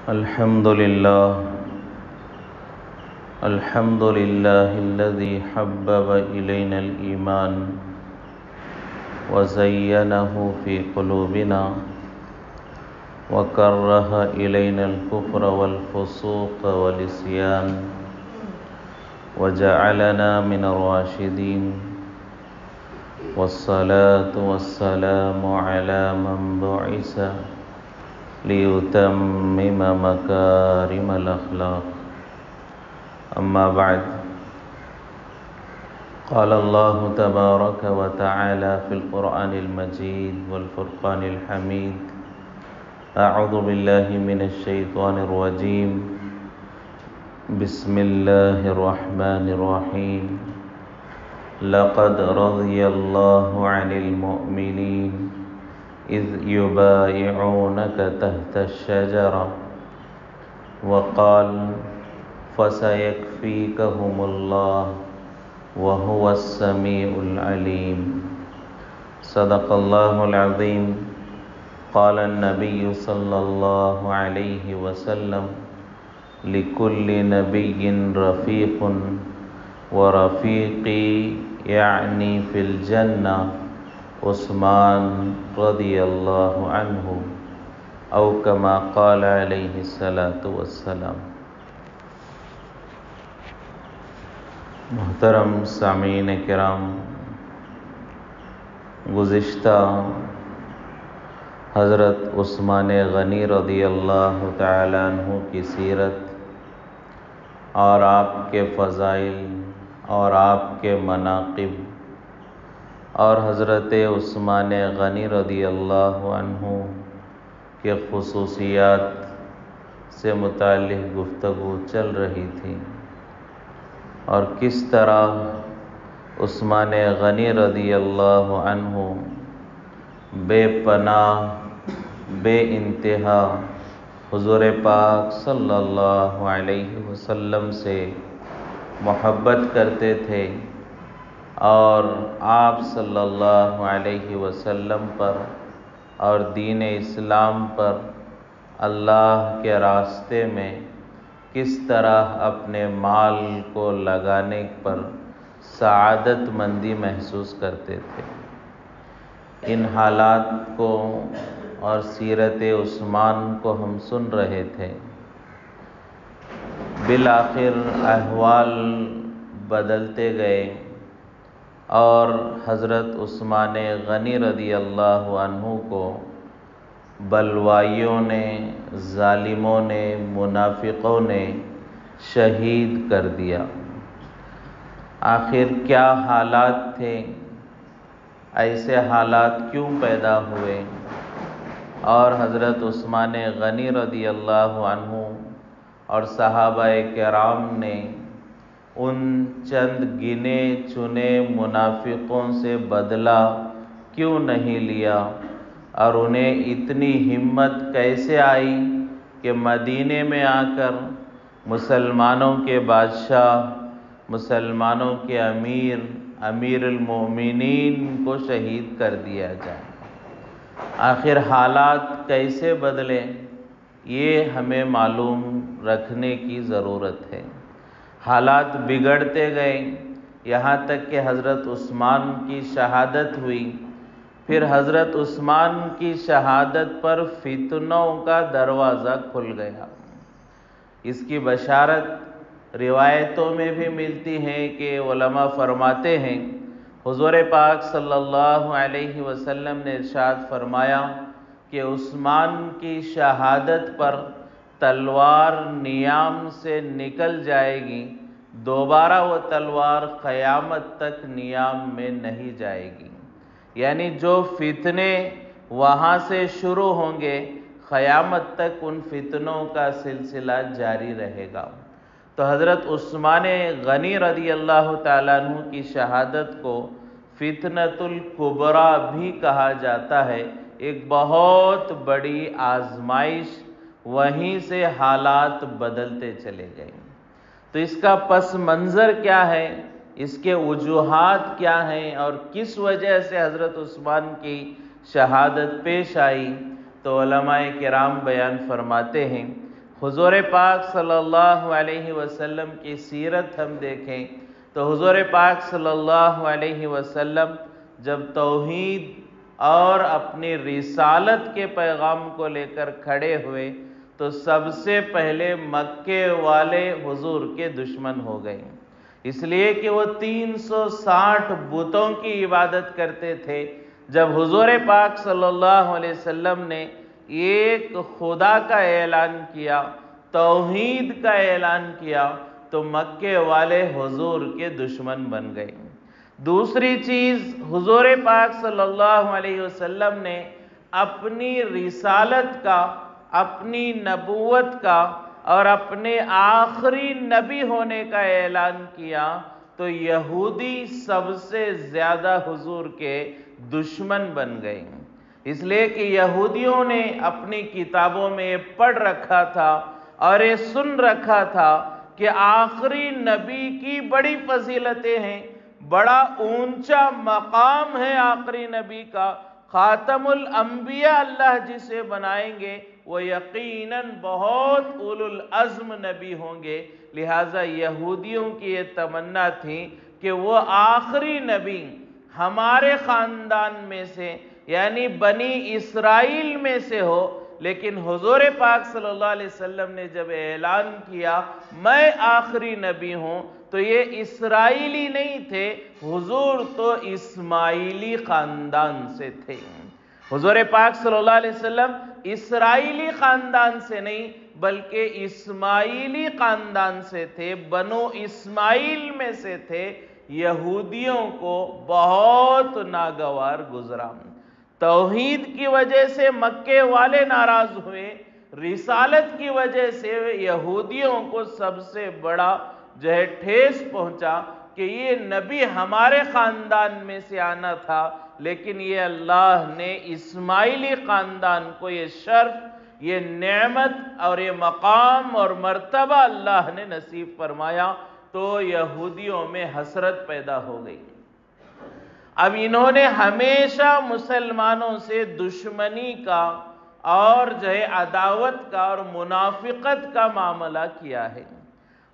الحمد لله الذي حبب إلينا الإيمان وزينه في قلوبنا وكره إلينا الكفر والفسوق والعصيان وجعلنا من الراشدين، والصلاة والسلام على من بعث ليتمم مكارم الأخلاق. أما بعد، قال الله تبارك وتعالى في القرآن المجيد والفرقان الحميد: أعوذ بالله من الشيطان الرجيم، بسم الله الرحمن الرحيم. لقد رضي الله عن المؤمنين إذ يبايعونك تحت الشجرة وقال فسيكفيكهم الله وهو السميع العليم. صدق الله العظيم. قال النبي صلى الله عليه وسلم: لكل نبي رفيق ورفيقي يعني في الجنة عثمان رضی اللہ عنہ، او کما قال علیہ الصلاۃ والسلام۔ محترم سامعین کرام، گزشتہ حضرت عثمان غنی رضی اللہ تعالی عنہ کی سیرت اور آپ کے فضائل اور آپ کے مناقب اور حضرت عثمان غنی رضی اللہ عنہ کے خصوصیات سے متعلق گفتگو چل رہی تھی، اور کس طرح عثمان غنی رضی اللہ عنہ بے پناہ بے انتہا حضور پاک صلی اللہ علیہ وسلم سے محبت کرتے تھے، اور آپ صلی اللہ علیہ وسلم پر اور دین اسلام پر اللہ کے راستے میں کس طرح اپنے مال کو لگانے پر سعادت مندی محسوس کرتے تھے۔ ان حالات کو اور سیرت عثمان کو ہم سن رہے تھے۔ بالآخر احوال بدلتے گئے اور حضرت عثمان غنی رضی اللہ عنہ کو بلوائیوں نے، ظالموں نے، منافقوں نے شہید کر دیا۔ آخر کیا حالات تھے؟ ایسے حالات کیوں پیدا ہوئے؟ اور حضرت عثمان غنی رضی اللہ عنہ اور صحابہ کرام نے ان چند گنے چنے منافقوں سے بدلہ کیوں نہیں لیا، اور انہیں اتنی ہمت کیسے آئی کہ مدینے میں آ کر مسلمانوں کے بادشاہ، مسلمانوں کے امیر المومنین کو شہید کر دیا جائے؟ آخر حالات کیسے بدلے، یہ ہمیں معلوم رکھنے کی ضرورت ہے۔ حالات بگڑتے گئے، یہاں تک کہ حضرت عثمان کی شہادت ہوئی۔ پھر حضرت عثمان کی شہادت پر فتنوں کا دروازہ کھل گیا۔ اس کی بشارت روایتوں میں بھی ملتی ہے کہ علماء فرماتے ہیں حضور پاک صلی اللہ علیہ وسلم نے ارشاد فرمایا کہ عثمان کی شہادت پر تلوار نیام سے نکل جائے گی، دوبارہ وہ تلوار قیامت تک نیام میں نہیں جائے گی۔ یعنی جو فتنے وہاں سے شروع ہوں گے، قیامت تک ان فتنوں کا سلسلہ جاری رہے گا۔ تو حضرت عثمان غنی رضی اللہ تعالیٰ عنہ کی شہادت کو فتنۃ الکبریٰ بھی کہا جاتا ہے۔ ایک بہت بڑی آزمائش، وہیں سے حالات بدلتے چلے گئے۔ تو اس کا پس منظر کیا ہے، اس کے وجوہات کیا ہیں، اور کس وجہ سے حضرت عثمان کی شہادت پیش آئی؟ تو علماء کرام بیان فرماتے ہیں حضور پاک صلی اللہ علیہ وسلم کی سیرت ہم دیکھیں تو حضور پاک صلی اللہ علیہ وسلم جب توحید اور اپنی رسالت کے پیغام کو لے کر کھڑے ہوئے تو سب سے پہلے مکے والے حضور کے دشمن ہو گئے، اس لیے کہ وہ 360 بتوں کی عبادت کرتے تھے۔ جب حضور پاک صلی اللہ علیہ وسلم نے ایک خدا کا اعلان کیا، توحید کا اعلان کیا، تو مکے والے حضور کے دشمن بن گئے۔ دوسری چیز، حضور پاک صلی اللہ علیہ وسلم نے اپنی رسالت کا، اپنی نبوت کا اور اپنے آخری نبی ہونے کا اعلان کیا تو یہودی سب سے زیادہ حضور کے دشمن بن گئے، اس لیے کہ یہودیوں نے اپنی کتابوں میں یہ پڑھ رکھا تھا اور یہ سن رکھا تھا کہ آخری نبی کی بڑی فضیلتیں ہیں، بڑا اونچا مقام ہے آخری نبی کا، خاتم الانبیاء اللہ جسے بنائیں گے وہ یقیناً بہت اولو العزم نبی ہوں گے۔ لہٰذا یہودیوں کی یہ تمنا تھی کہ وہ آخری نبی ہمارے خاندان میں سے یعنی بنی اسرائیل میں سے ہو، لیکن حضور پاک صلی اللہ علیہ وسلم نے جب اعلان کیا میں آخری نبی ہوں تو یہ اسرائیلی نہیں تھے، حضور تو اسماعیلی خاندان سے تھے۔ حضور پاک صلی اللہ علیہ وسلم اسرائیلی خاندان سے نہیں بلکہ اسماعیلی خاندان سے تھے، بنو اسماعیل میں سے تھے۔ یہودیوں کو بہت ناگوار گزرا، توحید کی وجہ سے مکے والے ناراض ہوئے، رسالت کی وجہ سے یہودیوں کو سب سے بڑا ٹھیس پہنچا کہ یہ نبی ہمارے خاندان میں سے آنا تھا، لیکن یہ اللہ نے اسماعیلی خاندان کو یہ شرف، یہ نعمت اور یہ مقام اور مرتبہ اللہ نے نصیب فرمایا، تو یہودیوں میں حسرت پیدا ہو گئی۔ اب انہوں نے ہمیشہ مسلمانوں سے دشمنی کا اور عداوت کا اور منافقت کا معاملہ کیا ہے۔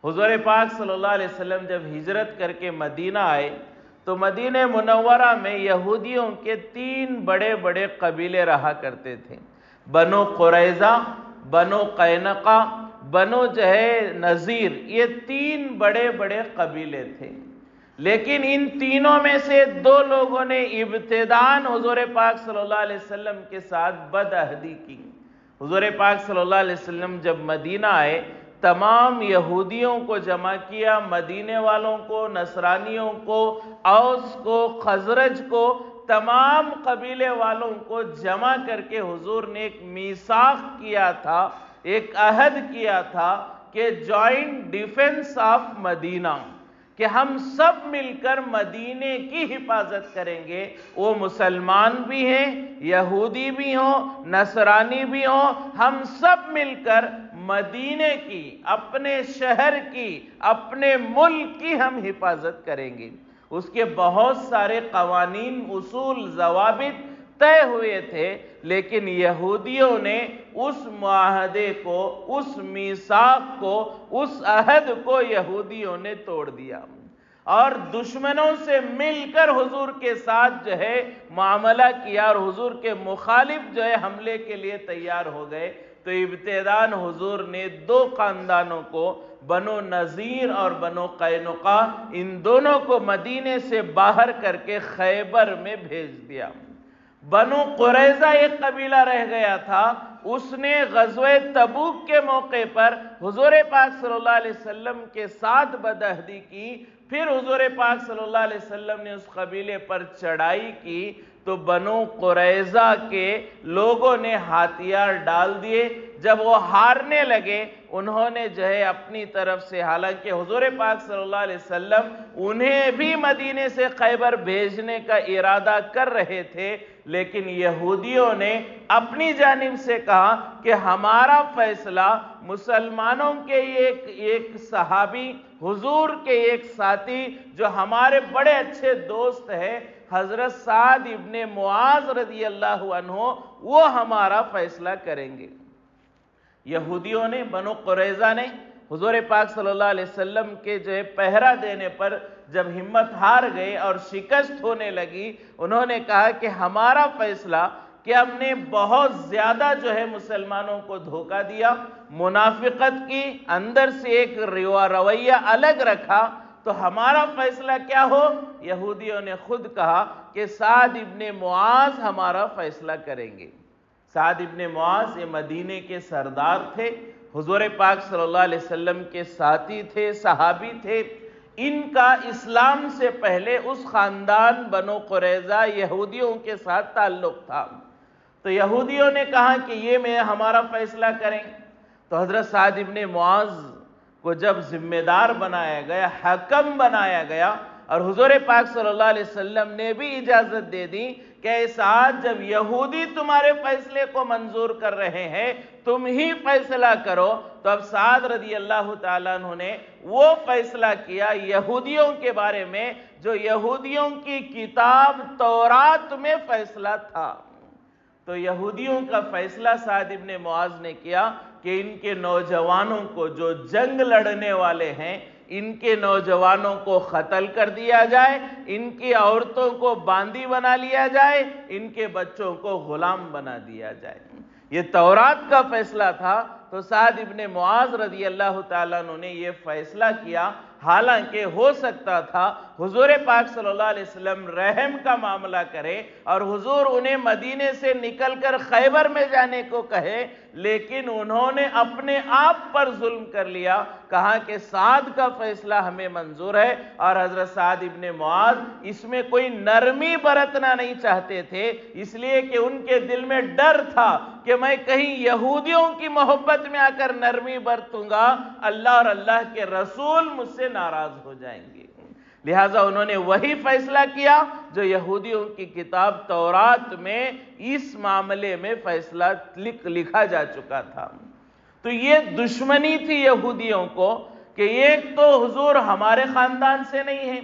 حضور پاک صلی اللہ علیہ وسلم جب ہجرت کر کے مدینہ آئے تو مدینہ منورہ میں یہودیوں کے 3 بڑے بڑے قبیلے رہا کرتے تھے، بنو قریظہ، بنو قینقہ، بنو نذیر، یہ 3 بڑے بڑے قبیلے تھے۔ لیکن ان تینوں میں سے 2 لوگوں نے ابتداً حضور پاک صلی اللہ علیہ وسلم کے ساتھ بدعہدی کی۔ حضور پاک صلی اللہ علیہ وسلم جب مدینہ آئے تمام یہودیوں کو جمع کیا، مدینے والوں کو، نصرانیوں کو، اوس کو، خزرج کو، تمام قبیلے والوں کو جمع کر کے حضور نے ایک میثاق کیا تھا، ایک عہد کیا تھا کہ جوائنٹ ڈیفنس آف مدینہ، کہ ہم سب مل کر مدینے کی حفاظت کریں گے، وہ مسلمان بھی ہیں، یہودی بھی ہوں، نصرانی بھی ہوں، ہم سب مل کر مدینے کی، اپنے شہر کی، اپنے ملک کی ہم حفاظت کریں گے۔ اس کے بہت سارے قوانین، اصول، ضوابط طے ہوئے تھے، لیکن یہودیوں نے اس معاہدے کو، اس میثاق کو، اس عہد کو یہودیوں نے توڑ دیا اور دشمنوں سے مل کر حضور کے ساتھ معاملہ کیا اور حضور کے مخالف حملے کے لیے تیار ہو گئے۔ تو ابتداً حضور نے 2 خاندانوں کو، بنو نذیر اور بنو قینقہ، ان دونوں کو مدینے سے باہر کر کے خیبر میں بھیج دیا۔ بنو قریظہ ایک قبیلہ رہ گیا تھا، اس نے غزوہ تبوک کے موقع پر حضور پاک صلی اللہ علیہ وسلم کے ساتھ بدعہدی کی، پھر حضور پاک صلی اللہ علیہ وسلم نے اس قبیلے پر چڑھائی کی تو بنو قریظہ کے لوگوں نے ہتھیار ڈال دیے۔ جب وہ ہارنے لگے انہوں نے اپنی طرف سے، حالانکہ حضور پاک صلی اللہ علیہ وسلم انہیں بھی مدینے سے خیبر بھیجنے کا ارادہ کر رہے تھے، لیکن یہودیوں نے اپنی جانب سے کہا کہ ہمارا فیصلہ، مسلمانوں کے ایک صحابی، حضور کے ایک ساتھی جو ہمارے بڑے اچھے دوست ہیں، حضرت سعد ابن معاذ رضی اللہ عنہ، وہ ہمارا فیصلہ کریں گے۔ یہودیوں نے، بنو قریظہ نے حضور پاک صلی اللہ علیہ وسلم کے جو ہے پہرا دینے پر جب ہمت ہار گئے اور شکست ہونے لگی، انہوں نے کہا کہ ہمارا فیصلہ کہ ہم نے بہت زیادہ جو ہے مسلمانوں کو دھوکہ دیا، منافقت کی، اندر سے ایک رویہ الگ رکھا، تو ہمارا فیصلہ کیا ہو؟ یہودیوں نے خود کہا کہ سعد ابن معاذ ہمارا فیصلہ کریں گے۔ سعد ابن معاذ یہ مدینے کے سردار تھے، حضور پاک صلی اللہ علیہ وسلم کے ساتھی تھے، صحابی تھے۔ ان کا اسلام سے پہلے اس خاندان بنو قریظہ یہودیوں کے ساتھ تعلق تھا، تو یہودیوں نے کہا کہ یہ ہمارا فیصلہ کریں۔ تو حضرت سعد ابن معاذ کو جب ذمہ دار بنایا گیا، حکم بنایا گیا، اور حضور پاک صلی اللہ علیہ وسلم نے بھی اجازت دے دی کہ اے سعد، جب یہودی تمہارے فیصلے کو منظور کر رہے ہیں تم ہی فیصلہ کرو، تو اب سعد رضی اللہ تعالیٰ عنہ نے وہ فیصلہ کیا یہودیوں کے بارے میں جو یہودیوں کی کتاب تورات میں فیصلہ تھا۔ تو یہودیوں کا فیصلہ سعد ابن معاذ نے کیا کہ ان کے نوجوانوں کو جو جنگ لڑنے والے ہیں، ان کے نوجوانوں کو قتل کر دیا جائے، ان کی عورتوں کو باندی بنا لیا جائے، ان کے بچوں کو غلام بنا دیا جائے۔ یہ تورات کا فیصلہ تھا، تو سعد ابن معاذ رضی اللہ تعالیٰ عنہ نے یہ فیصلہ کیا، حالانکہ ہو سکتا تھا حضور پاک صلی اللہ علیہ وسلم رحم کا معاملہ کرے اور حضور انہیں مدینے سے نکل کر خیبر میں جانے کو کہے، لیکن انہوں نے اپنے آپ پر ظلم کر لیا، کہا کہ سعد کا فیصلہ ہمیں منظور ہے، اور حضرت سعد ابن معاذ اس میں کوئی نرمی برتنا نہیں چاہتے تھے، اس لیے کہ ان کے دل میں ڈر تھا کہ میں کہیں یہودیوں کی محبت میں آ کر نرمی برتوں گا، اللہ اور اللہ کے رسول مجھ سے ناراض ہو جائیں گے۔ لہٰذا انہوں نے وہی فیصلہ کیا جو یہودیوں کی کتاب تورات میں اس معاملے میں فیصلہ لکھا جا چکا تھا۔ تو یہ دشمنی تھی یہودیوں کو کہ ایک تو حضور ہمارے خاندان سے نہیں ہے،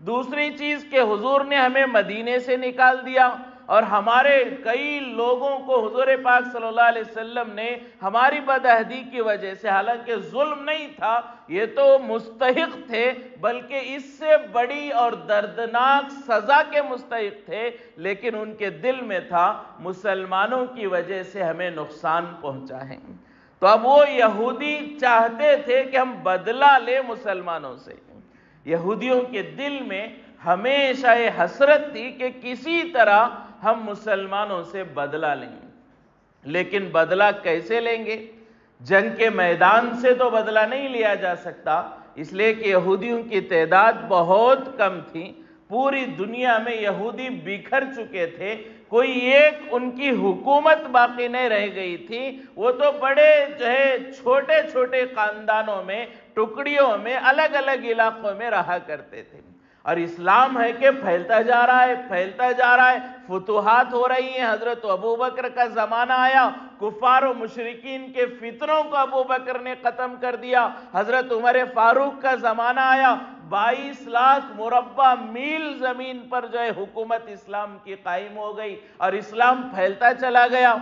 دوسری چیز کہ حضور نے ہمیں مدینے سے نکال دیا، اور ہمارے کئی لوگوں کو حضور پاک صلی اللہ علیہ وسلم نے ہماری بدعہدی کی وجہ سے، حالانکہ ظلم نہیں تھا، یہ تو مستحق تھے، بلکہ اس سے بڑی اور دردناک سزا کے مستحق تھے، لیکن ان کے دل میں تھا مسلمانوں کی وجہ سے ہمیں نقصان پہنچا ہے۔ تو اب وہ یہودی چاہتے تھے کہ ہم بدلہ لیں مسلمانوں سے۔ یہودیوں کے دل میں ہمیشہ یہ حسرت تھی کہ کسی طرح ہم مسلمانوں سے بدلہ لیں گے، لیکن بدلہ کیسے لیں گے؟ جنگ کے میدان سے تو بدلہ نہیں لیا جا سکتا، اس لیے کہ یہودیوں کی تعداد بہت کم تھی، پوری دنیا میں یہودی بکھر چکے تھے، کوئی ایک ان کی حکومت باقی نہیں رہ گئی تھی، وہ تو بڑے جو ہے چھوٹے چھوٹے خاندانوں میں، ٹکڑیوں میں، الگ الگ علاقوں میں رہا کرتے تھے، اور اسلام ہے کہ پھیلتا جا رہا ہے، پھیلتا جا رہا ہے، فتوحات ہو رہی ہیں۔ حضرت ابوبکر کا زمانہ آیا، کفار و مشرکین کے فتنوں کو ابوبکر نے ختم کر دیا۔ حضرت عمر فاروق کا زمانہ آیا، 22 لاکھ مربع میل زمین پر جو ہے حکومت اسلام کی قائم ہو گئی اور اسلام پھیلتا چلا گیا۔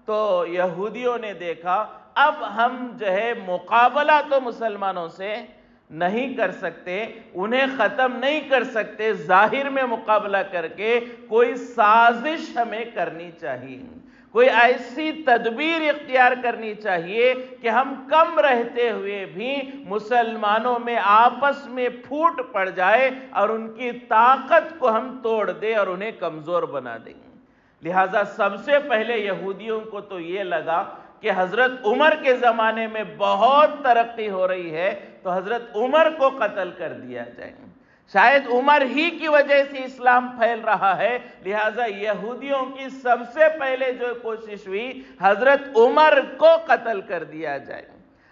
تو یہودیوں نے دیکھا اب ہم جو ہے مقابلہ تو مسلمانوں سے نہیں کر سکتے، انہیں ختم نہیں کر سکتے، ظاہر میں مقابلہ کر کے کوئی سازش ہمیں کرنی چاہیے، کوئی ایسی تدبیر اختیار کرنی چاہیے کہ ہم کم رہتے ہوئے بھی مسلمانوں میں آپس میں پھوٹ پڑ جائے اور ان کی طاقت کو ہم توڑ دیں اور انہیں کمزور بنا دیں۔ لہٰذا سب سے پہلے یہودیوں کو تو یہ لگا کہ حضرت عمر کے زمانے میں بہت ترقی ہو رہی ہے، تو حضرت عمر کو قتل کر دیا جائے، شاید عمر ہی کی وجہ سے اسلام پھیل رہا ہے، لہٰذا یہودیوں کی سب سے پہلے جو کوشش ہوئی حضرت عمر کو قتل کر دیا جائے۔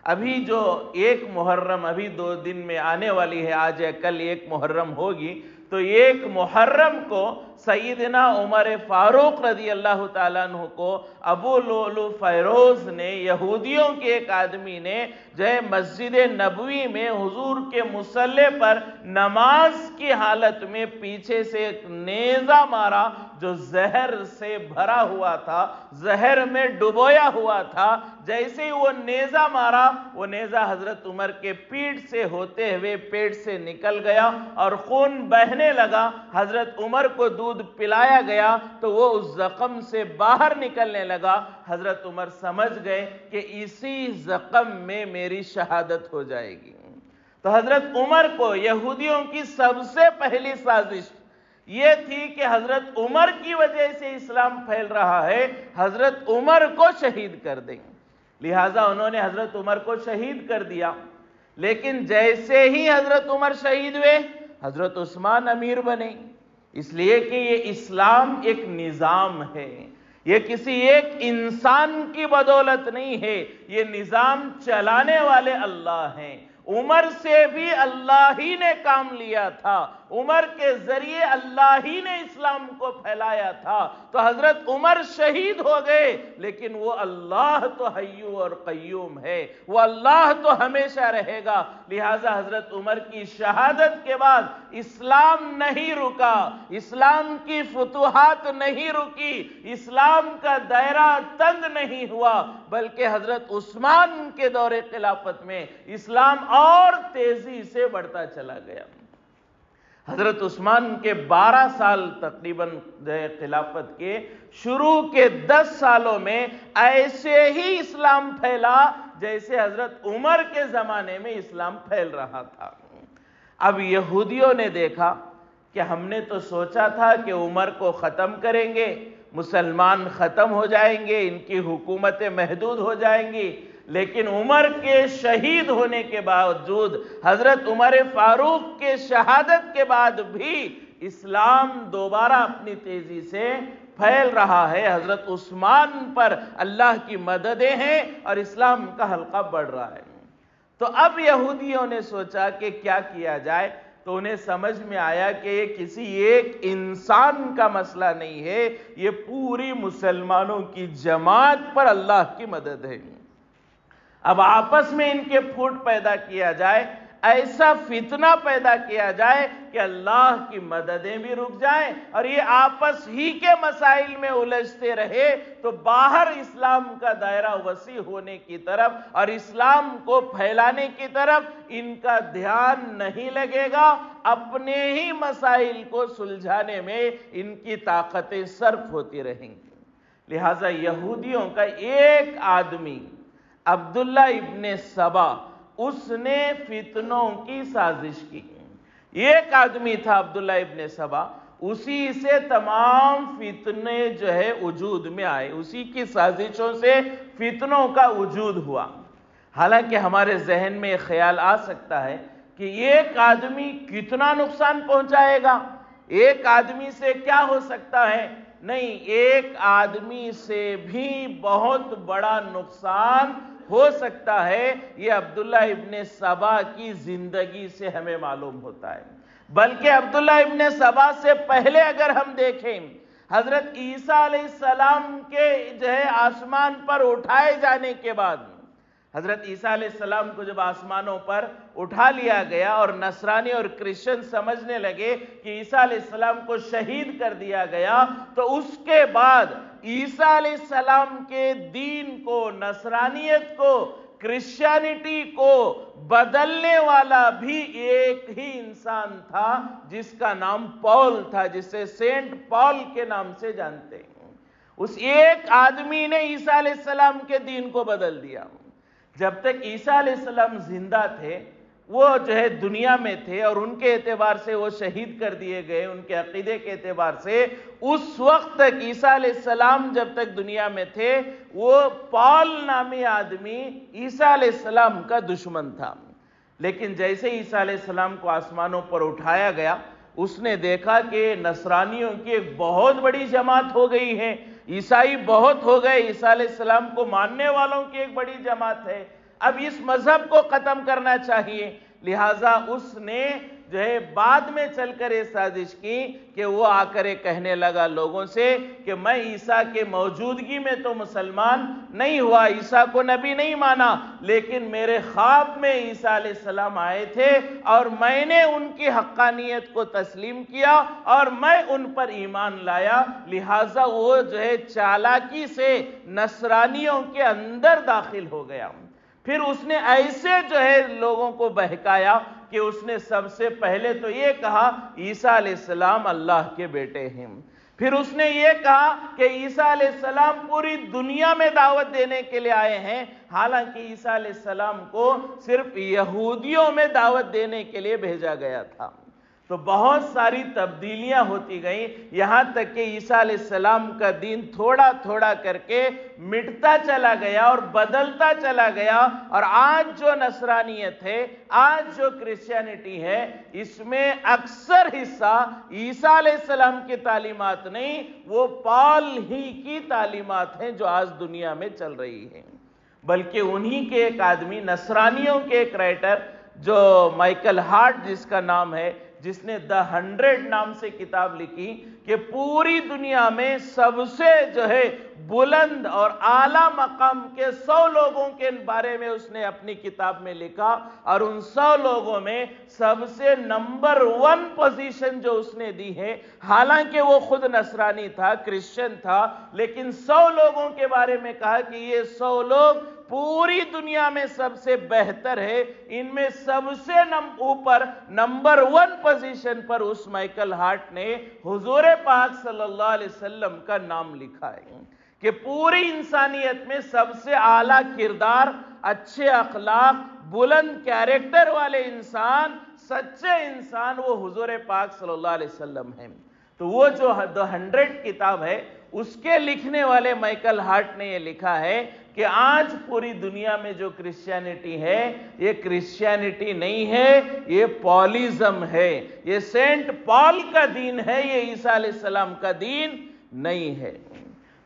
ابھی جو 1 محرم ابھی 2 دن میں آنے والی ہے، آج یا کل 1 محرم ہوگی، تو 1 محرم کو سیدنا عمر فاروق رضی اللہ تعالیٰ عنہ کو ابو لؤلؤ فیروز نے، یہودیوں کے ایک آدمی نے جو ہے مسجد نبوی میں حضور کے مصلی پر نماز کی حالت میں پیچھے سے ایک نیزہ مارا جو زہر سے بھرا ہوا تھا، زہر میں ڈبویا ہوا تھا۔ جیسے ہی وہ نیزہ مارا، وہ نیزہ حضرت عمر کے پیٹھ سے ہوتے ہوئے پیٹ سے نکل گیا اور خون بہنے لگا۔ حضرت عمر کو دودھ پلایا گیا تو وہ اس زخم سے باہر نکلنے لگا۔ حضرت عمر سمجھ گئے کہ اسی زخم میں میری شہادت ہو جائے گی۔ تو حضرت عمر کو یہودیوں کی سب سے پہلی سازش یہ تھی کہ حضرت عمر کی وجہ سے اسلام پھیل رہا ہے، حضرت عمر کو شہید کر دیں۔ لہٰذا انہوں نے حضرت عمر کو شہید کر دیا، لیکن جیسے ہی حضرت عمر شہید ہوئے، حضرت عثمان امیر بنے، اس لیے کہ یہ اسلام ایک نظام ہے، یہ کسی ایک انسان کی بدولت نہیں ہے، یہ نظام چلانے والے اللہ ہیں۔ عمر سے بھی اللہ ہی نے کام لیا تھا، عمر کے ذریعے اللہ ہی نے اسلام کو پھیلایا تھا۔ تو حضرت عمر شہید ہو گئے، لیکن وہ اللہ تو حی اور قیوم ہے، وہ اللہ تو ہمیشہ رہے گا۔ لہٰذا حضرت عمر کی شہادت کے بعد اسلام نہیں رکا، اسلام کی فتوحات نہیں رکی، اسلام کا دائرہ تنگ نہیں ہوا، بلکہ حضرت عثمان کے دور خلافت میں اسلام اور تیزی سے بڑھتا چلا گیا۔ حضرت عثمان کے 12 سال تقریباً خلافت کے شروع کے 10 سالوں میں ایسے ہی اسلام پھیلا جیسے حضرت عمر کے زمانے میں اسلام پھیل رہا تھا۔ اب یہودیوں نے دیکھا کہ ہم نے تو سوچا تھا کہ عمر کو ختم کریں گے، مسلمان ختم ہو جائیں گے، ان کی حکومتیں محدود ہو جائیں گی، لیکن عمر کے شہید ہونے کے باوجود، حضرت عمر فاروق کے شہادت کے بعد بھی اسلام دوبارہ اپنی تیزی سے پھیل رہا ہے۔ حضرت عثمان پر اللہ کی مددیں ہیں اور اسلام کا حلقہ بڑھ رہا ہے۔ تو اب یہودیوں نے سوچا کہ کیا کیا جائے، تو انہیں سمجھ میں آیا کہ یہ کسی ایک انسان کا مسئلہ نہیں ہے، یہ پوری مسلمانوں کی جماعت پر اللہ کی مدد ہے۔ اب آپس میں ان کے پھوٹ پیدا کیا جائے، ایسا فتنہ پیدا کیا جائے کہ اللہ کی مددیں بھی رک جائیں اور یہ آپس ہی کے مسائل میں الجھتے رہے، تو باہر اسلام کا دائرہ وسیع ہونے کی طرف اور اسلام کو پھیلانے کی طرف ان کا دھیان نہیں لگے گا، اپنے ہی مسائل کو سلجھانے میں ان کی طاقتیں صرف ہوتی رہیں گی۔ لہٰذا یہودیوں کا ایک آدمی عبداللہ ابن سبا، اس نے فتنوں کی سازش کی۔ ایک آدمی تھا عبداللہ ابن سبا، اسی سے تمام فتنے جو ہے وجود میں آئے، اسی کی سازشوں سے فتنوں کا وجود ہوا۔ حالانکہ ہمارے ذہن میں یہ خیال آ سکتا ہے کہ ایک آدمی کتنا نقصان پہنچائے گا، ایک آدمی سے کیا ہو سکتا ہے؟ نہیں، ایک آدمی سے بھی بہت بڑا نقصان ہو سکتا ہے۔ یہ عبداللہ ابن سبا کی زندگی سے ہمیں معلوم ہوتا ہے۔ بلکہ عبداللہ ابن سبا سے پہلے اگر ہم دیکھیں، حضرت عیسیٰ علیہ السلام کے جو ہے آسمان پر اٹھائے جانے کے بعد، حضرت عیسیٰ علیہ السلام کو جب آسمانوں پر اٹھا لیا گیا اور نصرانی اور کرسچن سمجھنے لگے کہ عیسیٰ علیہ السلام کو شہید کر دیا گیا، تو اس کے بعد عیسیٰ علیہ السلام کے دین کو، نصرانیت کو، کرسچینٹی کو بدلنے والا بھی ایک ہی انسان تھا جس کا نام پال تھا، جسے سینٹ پال کے نام سے جانتے ہیں۔ اس ایک آدمی نے عیسیٰ علیہ السلام کے دین کو بدل دیا۔ جب تک عیسیٰ علیہ السلام زندہ تھے، وہ جو ہے دنیا میں تھے اور ان کے اعتبار سے وہ شہید کر دیے گئے، ان کے عقیدے کے اعتبار سے اس وقت تک عیسیٰ علیہ السلام جب تک دنیا میں تھے، وہ پال نامی آدمی عیسیٰ علیہ السلام کا دشمن تھا۔ لیکن جیسے عیسیٰ علیہ السلام کو آسمانوں پر اٹھایا گیا، اس نے دیکھا کہ نصرانیوں کی ایک بہت بڑی جماعت ہو گئی ہے، عیسائی بہت ہو گئے، عیسیٰ علیہ السلام کو ماننے والوں کی ایک بڑی جماعت ہے، اب اس مذہب کو ختم کرنا چاہیے۔ لہٰذا اس نے جو ہے بعد میں چل کر یہ سازش کی کہ وہ آ کر کہنے لگا لوگوں سے کہ میں عیسیٰ کے موجودگی میں تو مسلمان نہیں ہوا، عیسیٰ کو نبی نہیں مانا، لیکن میرے خواب میں عیسیٰ علیہ السلام آئے تھے اور میں نے ان کی حقانیت کو تسلیم کیا اور میں ان پر ایمان لایا، لہٰذا وہ جو ہے چالاکی سے نصرانیوں کے اندر داخل ہو گیا۔ پھر اس نے ایسے جو ہے لوگوں کو بہکایا کہ اس نے سب سے پہلے تو یہ کہا عیسیٰ علیہ السلام اللہ کے بیٹے ہیں، پھر اس نے یہ کہا کہ عیسیٰ علیہ السلام پوری دنیا میں دعوت دینے کے لیے آئے ہیں، حالانکہ عیسیٰ علیہ السلام کو صرف یہودیوں میں دعوت دینے کے لیے بھیجا گیا تھا۔ تو بہت ساری تبدیلیاں ہوتی گئیں، یہاں تک کہ عیسیٰ علیہ السلام کا دین تھوڑا تھوڑا کر کے مٹتا چلا گیا اور بدلتا چلا گیا، اور آج جو نصرانیت ہے، آج جو کرسچینٹی ہے، اس میں اکثر حصہ عیسیٰ علیہ السلام کی تعلیمات نہیں، وہ پال ہی کی تعلیمات ہیں جو آج دنیا میں چل رہی ہیں۔ بلکہ انہی کے ایک آدمی، نصرانیوں کے ایک رائٹر جو مائیکل ہارٹ جس کا نام ہے، جس نے The 100 نام سے کتاب لکھی کہ پوری دنیا میں سب سے جو ہے بلند اور اعلیٰ مقام کے 100 لوگوں کے بارے میں اس نے اپنی کتاب میں لکھا، اور ان 100 لوگوں میں سب سے نمبر 1 پوزیشن جو اس نے دی ہے، حالانکہ وہ خود نصرانی تھا، کرسچن تھا، لیکن 100 لوگوں کے بارے میں کہا کہ یہ 100 لوگ پوری دنیا میں سب سے بہتر ہے، ان میں سب سے اوپر نمبر 1 پوزیشن پر اس مائیکل ہارٹ نے حضور پاک صلی اللہ علیہ وسلم کا نام لکھا ہے کہ پوری انسانیت میں سب سے اعلیٰ کردار، اچھے اخلاق، بلند کیریکٹر والے انسان، سچے انسان، وہ حضور پاک صلی اللہ علیہ وسلم ہیں۔ تو وہ جو The 100 کتاب ہے، اس کے لکھنے والے مائیکل ہارٹ نے یہ لکھا ہے کہ آج پوری دنیا میں جو کرسچینٹی ہے، یہ کرسچینٹی نہیں ہے، یہ پالیزم ہے، یہ سینٹ پال کا دین ہے، یہ عیسیٰ علیہ السلام کا دین نہیں ہے۔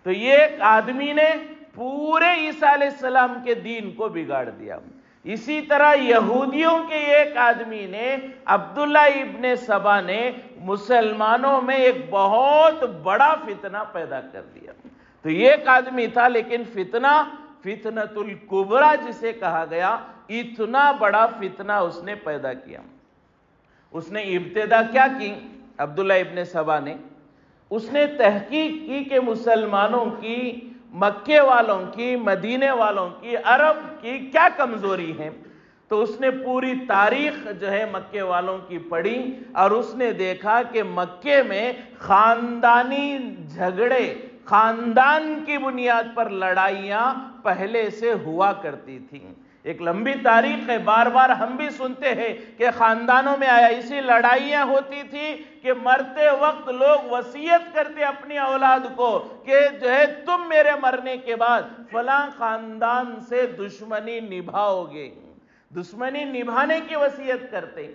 تو یہ ایک آدمی نے پورے عیسیٰ علیہ السلام کے دین کو بگاڑ دیا۔ اسی طرح یہودیوں کے ایک آدمی نے، عبداللہ ابن سبا نے، مسلمانوں میں ایک بہت بڑا فتنہ پیدا کر دیا۔ تو یہ ایک آدمی تھا، لیکن فتنۃ الکبریٰ جسے کہا گیا، اتنا بڑا فتنہ اس نے پیدا کیا۔ اس نے ابتدا کیا کی؟ عبداللہ ابن سبا نے، اس نے تحقیق کی کہ مسلمانوں کی، مکے والوں کی، مدینے والوں کی، عرب کی کیا کمزوری ہے۔ تو اس نے پوری تاریخ جو ہے مکے والوں کی پڑھی، اور اس نے دیکھا کہ مکے میں خاندانی جھگڑے، خاندان کی بنیاد پر لڑائیاں پہلے سے ہوا کرتی تھیں۔ ایک لمبی تاریخ ہے، بار بار ہم بھی سنتے ہیں کہ خاندانوں میں ایسی لڑائیاں ہوتی تھی کہ مرتے وقت لوگ وصیت کرتے اپنی اولاد کو کہ جو ہے تم میرے مرنے کے بعد فلاں خاندان سے دشمنی نبھاؤ گے، دشمنی نبھانے کی وصیت کرتے۔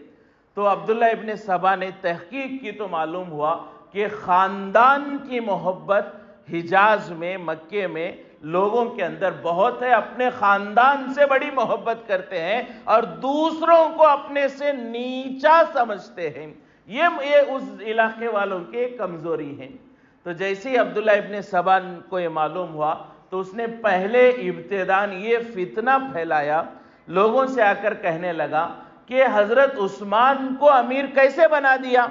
تو عبداللہ ابن سبا نے تحقیق کی تو معلوم ہوا کہ خاندان کی محبت حجاز میں، مکے میں لوگوں کے اندر بہت ہے، اپنے خاندان سے بڑی محبت کرتے ہیں اور دوسروں کو اپنے سے نیچا سمجھتے ہیں۔ یہ اس علاقے والوں کی کمزوری ہے۔ تو جیسے ہی عبداللہ ابن سبا کو یہ معلوم ہوا تو اس نے پہلے ابتداً یہ فتنہ پھیلایا، لوگوں سے آ کر کہنے لگا کہ حضرت عثمان کو امیر کیسے بنا دیا؟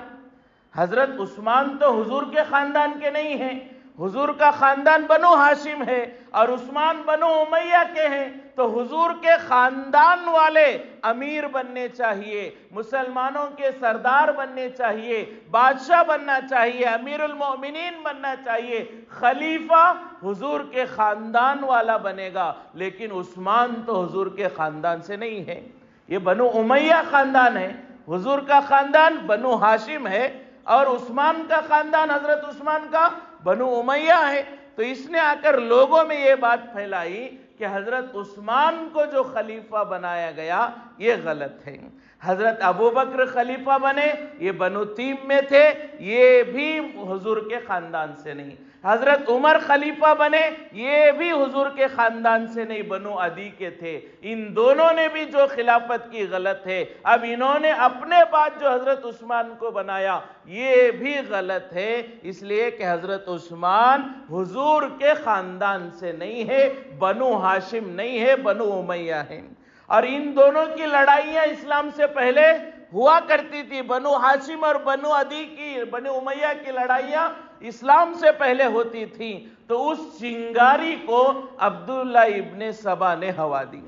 حضرت عثمان تو حضور کے خاندان کے نہیں ہیں، حضور کا خاندان بنو ہاشم ہے اور عثمان بنو امیہ کے ہیں، تو حضور کے خاندان والے امیر بننے چاہیے، مسلمانوں کے سردار بننے چاہیے، بادشاہ بننا چاہیے، امیر المؤمنین بننا چاہیے، خلیفہ حضور کے خاندان والا بنے گا، لیکن عثمان تو حضور کے خاندان سے نہیں ہے، یہ بنو امیہ خاندان ہے، حضور کا خاندان بنو ہاشم ہے اور عثمان کا خاندان، حضرت عثمان کا بنو امیہ ہے۔ تو اس نے آ کر لوگوں میں یہ بات پھیلائی کہ حضرت عثمان کو جو خلیفہ بنایا گیا یہ غلط ہے، حضرت ابوبکر خلیفہ بنے، یہ بنو تیم میں تھے، یہ بھی حضور کے خاندان سے نہیں۔ حضرت عمر خلیفہ بنے، یہ بھی حضور کے خاندان سے نہیں، بنو عدی کے تھے۔ ان دونوں نے بھی جو خلافت کی غلط ہے، اب انہوں نے اپنے بعد جو حضرت عثمان کو بنایا یہ بھی غلط ہے، اس لیے کہ حضرت عثمان حضور کے خاندان سے نہیں ہے، بنو ہاشم نہیں ہے، بنو امیہ ہیں۔ اور ان دونوں کی لڑائیاں اسلام سے پہلے ہوا کرتی تھی، بنو ہاشم اور بنو عدی کی، بنو امیہ کی لڑائیاں اسلام سے پہلے ہوتی تھیں، تو اس چنگاری کو عبداللہ ابن سبا نے ہوا دی۔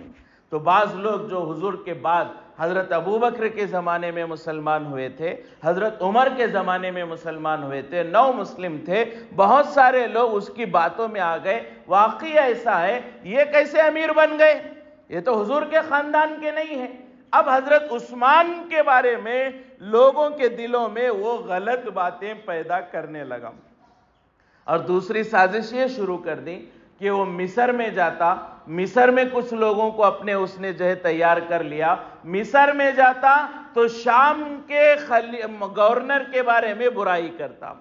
تو بعض لوگ جو حضور کے بعد حضرت ابوبکر کے زمانے میں مسلمان ہوئے تھے، حضرت عمر کے زمانے میں مسلمان ہوئے تھے، نو مسلم تھے، بہت سارے لوگ اس کی باتوں میں آ گئے، واقعی ایسا ہے، یہ کیسے امیر بن گئے؟ یہ تو حضور کے خاندان کے نہیں ہیں۔ اب حضرت عثمان کے بارے میں لوگوں کے دلوں میں وہ غلط باتیں پیدا کرنے لگا، اور دوسری سازش یہ شروع کر دی کہ وہ مصر میں جاتا، مصر میں کچھ لوگوں کو اپنے اس نے جو ہے تیار کر لیا، مصر میں جاتا تو شام کے گورنر کے بارے میں برائی کرتا،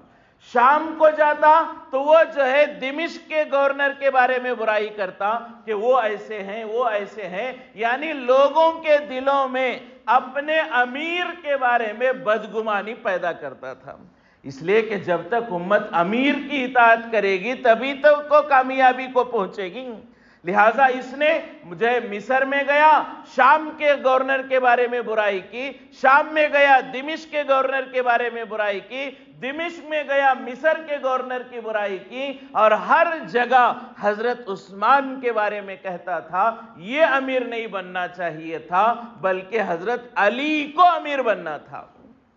شام کو جاتا تو وہ جو ہے دمشق کے گورنر کے بارے میں برائی کرتا کہ وہ ایسے ہیں، وہ ایسے ہیں، یعنی لوگوں کے دلوں میں اپنے امیر کے بارے میں بدگمانی پیدا کرتا تھا۔ اس لیے کہ جب تک امت امیر کی اطاعت کرے گی تبھی تو کو کامیابی کو پہنچے گی۔ لہٰذا اس نے مجھے مصر میں گیا، شام کے گورنر کے بارے میں برائی کی، شام میں گیا دمشق کے گورنر کے بارے میں برائی کی، دمشق میں گیا مصر کے گورنر کی برائی کی، اور ہر جگہ حضرت عثمان کے بارے میں کہتا تھا یہ امیر نہیں بننا چاہیے تھا بلکہ حضرت علی کو امیر بننا تھا۔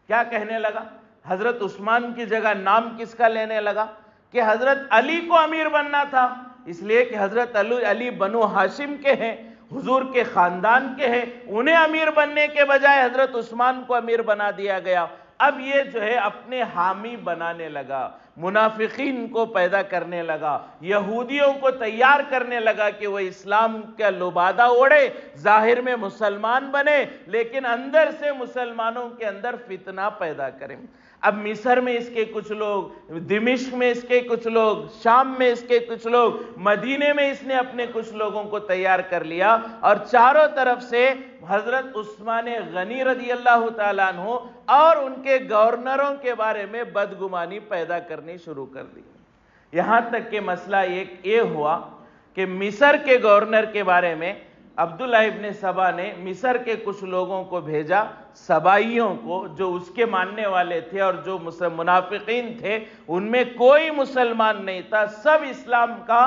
کیا کہنے لگا؟ حضرت عثمان کی جگہ نام کس کا لینے لگا؟ کہ حضرت علی کو امیر بننا تھا، اس لیے کہ حضرت علی بنو ہاشم کے ہیں، حضور کے خاندان کے ہیں، انہیں امیر بننے کے بجائے حضرت عثمان کو امیر بنا دیا گیا۔ اب یہ جو ہے اپنے حامی بنانے لگا، منافقین کو پیدا کرنے لگا، یہودیوں کو تیار کرنے لگا کہ وہ اسلام کا لبادہ اوڑھے، ظاہر میں مسلمان بنے لیکن اندر سے مسلمانوں کے اندر فتنہ پیدا کریں۔ اب مصر میں اس کے کچھ لوگ، دمشق میں اس کے کچھ لوگ، شام میں اس کے کچھ لوگ، مدینے میں اس نے اپنے کچھ لوگوں کو تیار کر لیا، اور چاروں طرف سے حضرت عثمان غنی رضی اللہ تعالیٰ عنہ اور ان کے گورنروں کے بارے میں بدگمانی پیدا کرنی شروع کر دی۔ یہاں تک کہ مسئلہ یہ ہوا کہ مصر کے گورنر کے بارے میں عبداللہ ابن سبا نے مصر کے کچھ لوگوں کو بھیجا، سبائیوں کو، جو اس کے ماننے والے تھے اور جو منافقین تھے، ان میں کوئی مسلمان نہیں تھا، سب اسلام کا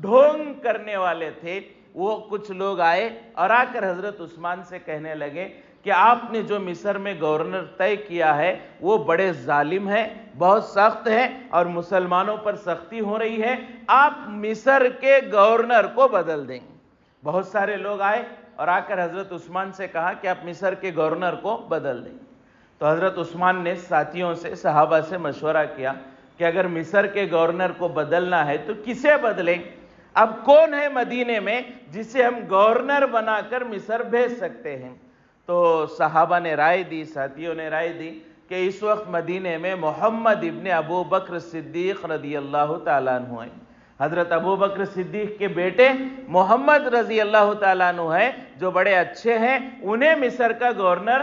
ڈھونگ کرنے والے تھے۔ وہ کچھ لوگ آئے اور آ کر حضرت عثمان سے کہنے لگے کہ آپ نے جو مصر میں گورنر طے کیا ہے وہ بڑے ظالم ہیں، بہت سخت ہیں، اور مسلمانوں پر سختی ہو رہی ہے، آپ مصر کے گورنر کو بدل دیں۔ بہت سارے لوگ آئے اور آ کر حضرت عثمان سے کہا کہ آپ مصر کے گورنر کو بدل دیں۔ تو حضرت عثمان نے ساتھیوں سے، صحابہ سے مشورہ کیا کہ اگر مصر کے گورنر کو بدلنا ہے تو کسے بدلیں؟ اب کون ہے مدینے میں جسے ہم گورنر بنا کر مصر بھیج سکتے ہیں؟ تو صحابہ نے رائے دی، ساتھیوں نے رائے دی کہ اس وقت مدینے میں محمد ابن ابو بکر صدیق رضی اللہ تعالیٰ عنہ ہیں۔ حضرت ابو بکر صدیق کے بیٹے محمد رضی اللہ تعالیٰ عنہ ہیں، جو بڑے اچھے ہیں، انہیں مصر کا گورنر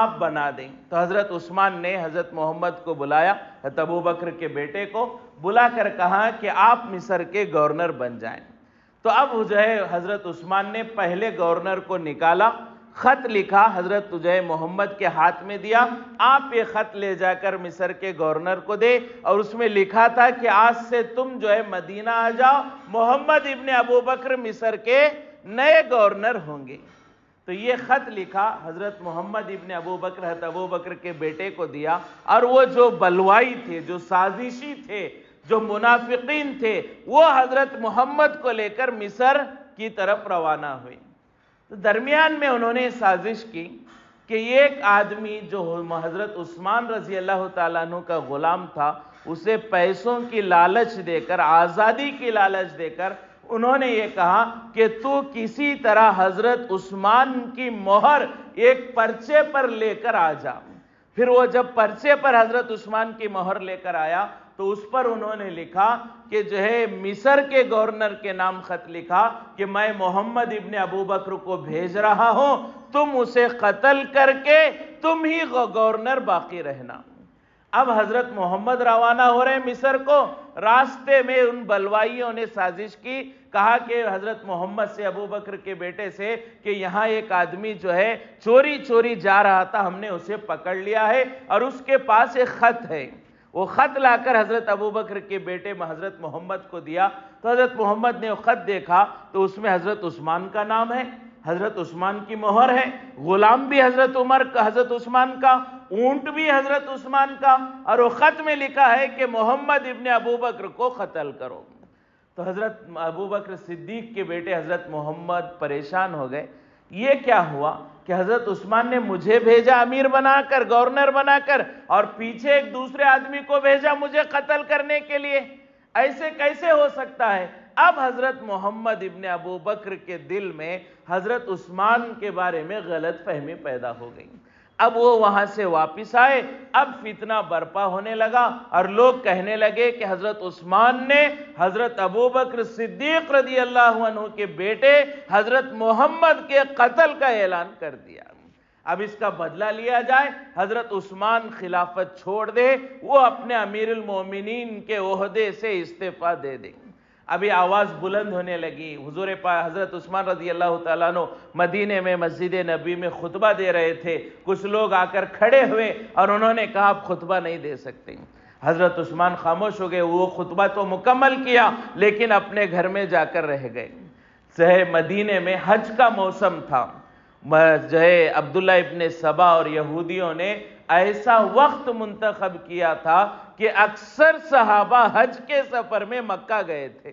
آپ بنا دیں۔ تو حضرت عثمان نے حضرت محمد کو بلایا، حضرت ابو بکر کے بیٹے کو بلا کر کہا کہ آپ مصر کے گورنر بن جائیں۔ تو اب جو ہے حضرت عثمان نے پہلے گورنر کو نکالا، خط لکھا، حضرت محمد کے ہاتھ میں دیا، آپ یہ خط لے جا کر مصر کے گورنر کو دے، اور اس میں لکھا تھا کہ آج سے تم جو ہے مدینہ آ جاؤ، محمد ابن ابو بکر مصر کے نئے گورنر ہوں گے۔ تو یہ خط لکھا، حضرت محمد ابن ابو بکر حضرت ابو بکر کے بیٹے کو دیا، اور وہ جو بلوائی تھے، جو سازشی تھے، جو منافقین تھے، وہ حضرت محمد کو لے کر مصر کی طرف روانہ ہوئے۔ تو درمیان میں انہوں نے سازش کی کہ ایک آدمی جو حضرت عثمان رضی اللہ تعالیٰ عنہ کا غلام تھا، اسے پیسوں کی لالچ دے کر، آزادی کی لالچ دے کر انہوں نے یہ کہا کہ تو کسی طرح حضرت عثمان کی مہر ایک پرچے پر لے کر آ جا۔ پھر وہ جب پرچے پر حضرت عثمان کی مہر لے کر آیا تو اس پر انہوں نے لکھا کہ جو ہے مصر کے گورنر کے نام خط لکھا کہ میں محمد ابن ابو بکر کو بھیج رہا ہوں، تم اسے قتل کر کے تم ہی گورنر باقی رہنا۔ اب حضرت محمد روانہ ہو رہے ہیں مصر کو، راستے میں ان بلوائیوں نے سازش کی، کہا کہ حضرت محمد سے، ابو بکر کے بیٹے سے، کہ یہاں ایک آدمی جو ہے چوری چوری جا رہا تھا، ہم نے اسے پکڑ لیا ہے اور اس کے پاس ایک خط ہے۔ وہ خط لا کر حضرت ابو بکر کے بیٹے حضرت محمد کو دیا، تو حضرت محمد نے وہ خط دیکھا تو اس میں حضرت عثمان کا نام ہے، حضرت عثمان کی مہر ہے، غلام بھی حضرت حضرت عثمان کا، اونٹ بھی حضرت عثمان کا، اور وہ خط میں لکھا ہے کہ محمد ابن ابو بکر کو قتل کرو۔ تو حضرت ابو بکر صدیق کے بیٹے حضرت محمد پریشان ہو گئے، یہ کیا ہوا کہ حضرت عثمان نے مجھے بھیجا امیر بنا کر، گورنر بنا کر، اور پیچھے ایک دوسرے آدمی کو بھیجا مجھے قتل کرنے کے لیے، ایسے کیسے ہو سکتا ہے؟ اب حضرت محمد ابن ابو بکر کے دل میں حضرت عثمان کے بارے میں غلط فہمی پیدا ہو گئی۔ اب وہ وہاں سے واپس آئے، اب فتنہ برپا ہونے لگا اور لوگ کہنے لگے کہ حضرت عثمان نے حضرت ابو بکر صدیق رضی اللہ عنہ کے بیٹے حضرت محمد کے قتل کا اعلان کر دیا، اب اس کا بدلہ لیا جائے، حضرت عثمان خلافت چھوڑ دے، وہ اپنے امیر المومنین کے عہدے سے استعفیٰ دے دیں۔ ابھی آواز بلند ہونے لگی، حضور پاک حضرت عثمان رضی اللہ تعالیٰ عنہ مدینے میں مسجد نبی میں خطبہ دے رہے تھے، کچھ لوگ آ کر کھڑے ہوئے اور انہوں نے کہا آپ خطبہ نہیں دے سکتے۔ حضرت عثمان خاموش ہو گئے، وہ خطبہ تو مکمل کیا لیکن اپنے گھر میں جا کر رہ گئے۔ مدینے میں حج کا موسم تھا، جو ہے عبداللہ ابن سبا اور یہودیوں نے ایسا وقت منتخب کیا تھا کہ اکثر صحابہ حج کے سفر میں مکہ گئے تھے،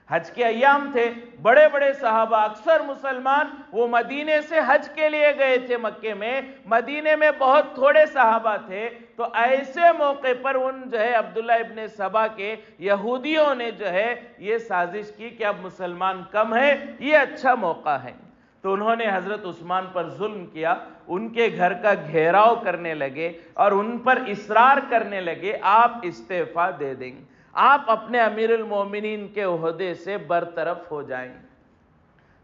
حج کے ایام تھے، بڑے بڑے صحابہ اکثر مسلمان وہ مدینے سے حج کے لیے گئے تھے مکے میں، مدینے میں بہت تھوڑے صحابہ تھے، تو ایسے موقع پر ان جو ہے عبداللہ ابن سبا کے یہودیوں نے جو ہے یہ سازش کی کہ اب مسلمان کم ہے، یہ اچھا موقع ہے، تو انہوں نے حضرت عثمان پر ظلم کیا، ان کے گھر کا گھیراؤ کرنے لگے اور ان پر اصرار کرنے لگے آپ استعفیٰ دے دیں، آپ اپنے امیر المومنین کے عہدے سے برطرف ہو جائیں۔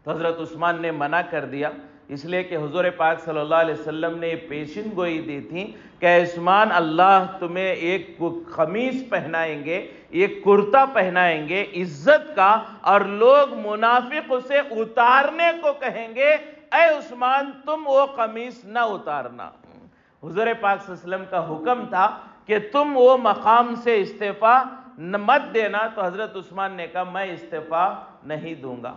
تو حضرت عثمان نے منع کر دیا، اس لیے کہ حضور پاک صلی اللہ علیہ وسلم نے پیشن گوئی دی تھی کہ عثمان اللہ تمہیں ایک قمیص پہنائیں گے، ایک کرتا پہنائیں گے عزت کا، اور لوگ منافق اسے اتارنے کو کہیں گے، اے عثمان تم وہ قمیص نہ اتارنا۔ حضور پاک صلی اللہ علیہ وسلم کا حکم تھا کہ تم وہ مقام سے استعفیٰ مت دینا، تو حضرت عثمان نے کہا میں استعفیٰ نہیں دوں گا۔